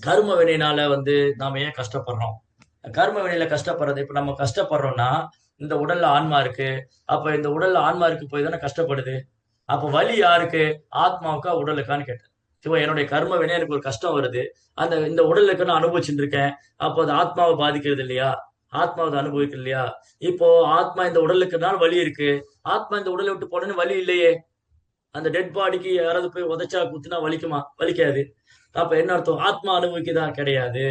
கர்ம வினையினால நாம ஏன் கஷ்டப்படுறோம்? கர்ம வினையில கஷ்டப்படுறது, இப்ப நம்ம கஷ்டப்படுறோம்னா இந்த உடல்ல ஆன்மா இருக்கு. அப்ப இந்த உடல்ல ஆன்மா இருக்கு போய் தானே கஷ்டப்படுது. அப்ப வலி யாருக்கு? ஆத்மாவுக்கா உடலுக்கான்னு கேட்டேன். இப்போ என்னுடைய கர்ம வினை எனக்கு ஒரு கஷ்டம் வருது, இந்த உடலுக்கு நான் அனுபவிச்சுட்டு இருக்கேன். அப்போ அது ஆத்மாவை பாதிக்கிறது இல்லையா? ஆத்மாவை அனுபவிக்கிறது இல்லையா? இப்போ ஆத்மா இந்த உடலுக்குனால வலி இருக்கு. ஆத்மா இந்த உடலை விட்டு போனேன்னு வலி இல்லையே. அந்த டெட் பாடிக்கு யாராவது போய் உதைச்சா குத்துனா வலிக்குமா? வலிக்காது. அப்ப என்ன அர்த்தம்? ஆத்மா அனுபவிக்குதா? கிடையாது.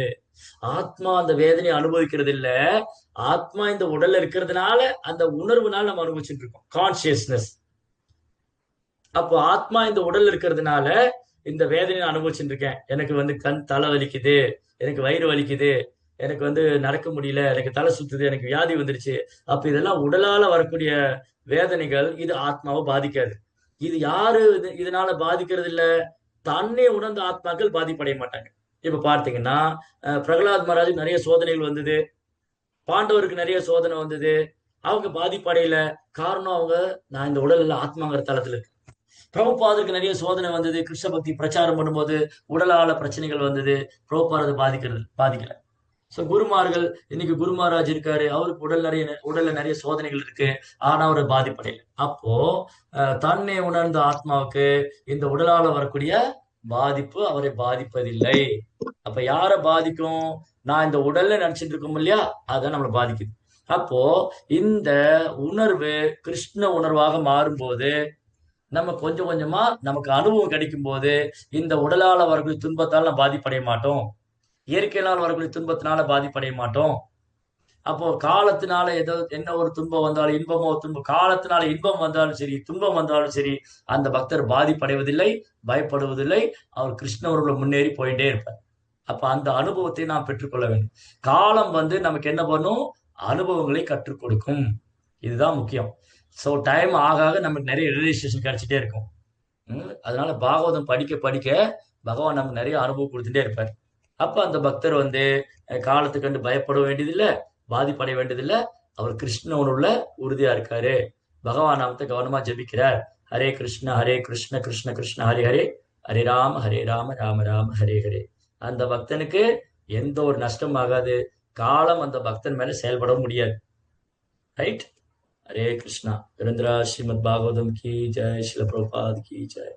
ஆத்மா அந்த வேதனையை அனுபவிக்கிறது இல்ல. ஆத்மா இந்த உடல்ல இருக்கிறதுனால அந்த உணர்வுனால நம்ம அனுபவிச்சுட்டு இருக்கோம், கான்சியஸ்னஸ். அப்போ ஆத்மா இந்த உடல் இருக்கிறதுனால இந்த வேதனையை அனுபவிச்சுட்டு இருக்கேன். எனக்கு கண் தலை வலிக்குது, எனக்கு வயிறு வலிக்குது, எனக்கு நடக்க முடியல, எனக்கு தலை சுத்துது, எனக்கு வியாதி வந்துருச்சு. அப்ப இதெல்லாம் உடலால வரக்கூடிய வேதனைகள். இது ஆத்மாவை பாதிக்காது. இது யாரு இதனால பாதிக்கிறது இல்ல? தன்னை உணர்ந்த ஆத்மாக்கள் பாதிப்படைய மாட்டாங்க. இப்ப பார்த்தீங்கன்னா பிரகலாத் மகாராஜுக்கு நிறைய சோதனைகள் வந்தது, பாண்டவருக்கு நிறைய சோதனை வந்தது, அவங்க பாதிப்படையில. காரணம் நான் இந்த உடல்ல ஆத்மாங்கிற தளத்துல இருக்கு. பிரபுபாதருக்கு நிறைய சோதனை வந்தது, கிருஷ்ண பக்தி பிரச்சாரம் பண்ணும்போது உடலால பிரச்சனைகள் வந்தது, பிரபுபாத பாதிக்கல. சோ குருமார்கள், இன்னைக்கு குரு மகாராஜ் இருக்காரு, அவருக்கு உடல்ல நிறைய சோதனைகள் இருக்கு, ஆனா அவர் பாதிப்படையில. அப்போ தன்னை உணர்ந்த ஆத்மாவுக்கு இந்த உடலால வரக்கூடிய பாதிப்பு அவரை பாதிப்பதில்லை. அப்ப யார பாதிக்கும்? நான் இந்த உடல்ல நினைச்சிட்டு இருக்கோம் இல்லையா, அதான் நம்மளை பாதிக்குது. அப்போ இந்த உணர்வு கிருஷ்ண உணர்வாக மாறும்போது, நம்ம கொஞ்சம் கொஞ்சமா நமக்கு அனுபவம் கிடைக்கும் போது இந்த உடலால வரக்கூடிய துன்பத்தால் நம்ம பாதிப்படைய மாட்டோம், இயற்கையினால் வரக்கூடிய துன்பத்தினால பாதிப்படைய மாட்டோம். அப்போ காலத்தினால என்ன ஒரு துன்பம் வந்தாலும், இன்பமோ துன்பம், காலத்தினால இன்பம் வந்தாலும் சரி, துன்பம் வந்தாலும் சரி, அந்த பக்தர் பாதிப்படைவதில்லை, பயப்படுவதில்லை. அவர் கிருஷ்ண உணர்வுல முன்னேறி போயிட்டே இருப்பார். அப்ப அந்த அனுபவத்தை நாம் பெற்றுக்கொள்ள வேண்டும். காலம் நமக்கு என்ன பண்ணும்? அனுபவங்களை கற்றுக் கொடுக்கும். இதுதான் முக்கியம். ஸோ டைம் ஆக நமக்கு நிறைய ரியலைசேஷன் கிடைச்சிட்டே இருக்கும். அதனால பாகவதம் படிக்க படிக்க பகவான் நமக்கு நிறைய அனுபவம் கொடுத்துட்டே இருப்பார். அப்ப அந்த பக்தர் வந்து காலத்துக்கு கண்டு பயப்பட வேண்டியதில்லை, பாதிப்படைய வேண்டியதில்லை. அவர் கிருஷ்ணனுள்ள உறுதியா இருக்காரு, பகவான் நாமத்தை கவனமா ஜெபிக்கிறார். ஹரே கிருஷ்ண கிருஷ்ண கிருஷ்ண ஹரே ஹரே, ஹரே ராம ராம ராம ஹரே ஹரே. அந்த பக்தனுக்கு எந்த ஒரு நஷ்டம் ஆகாது, காலம் அந்த பக்தன் மேல செயல்பட முடியாது. ரைட். हरे कृष्णा. रविंद्र श्रीमद् भागवतम की जय, श्रील प्रभुपाद की जय.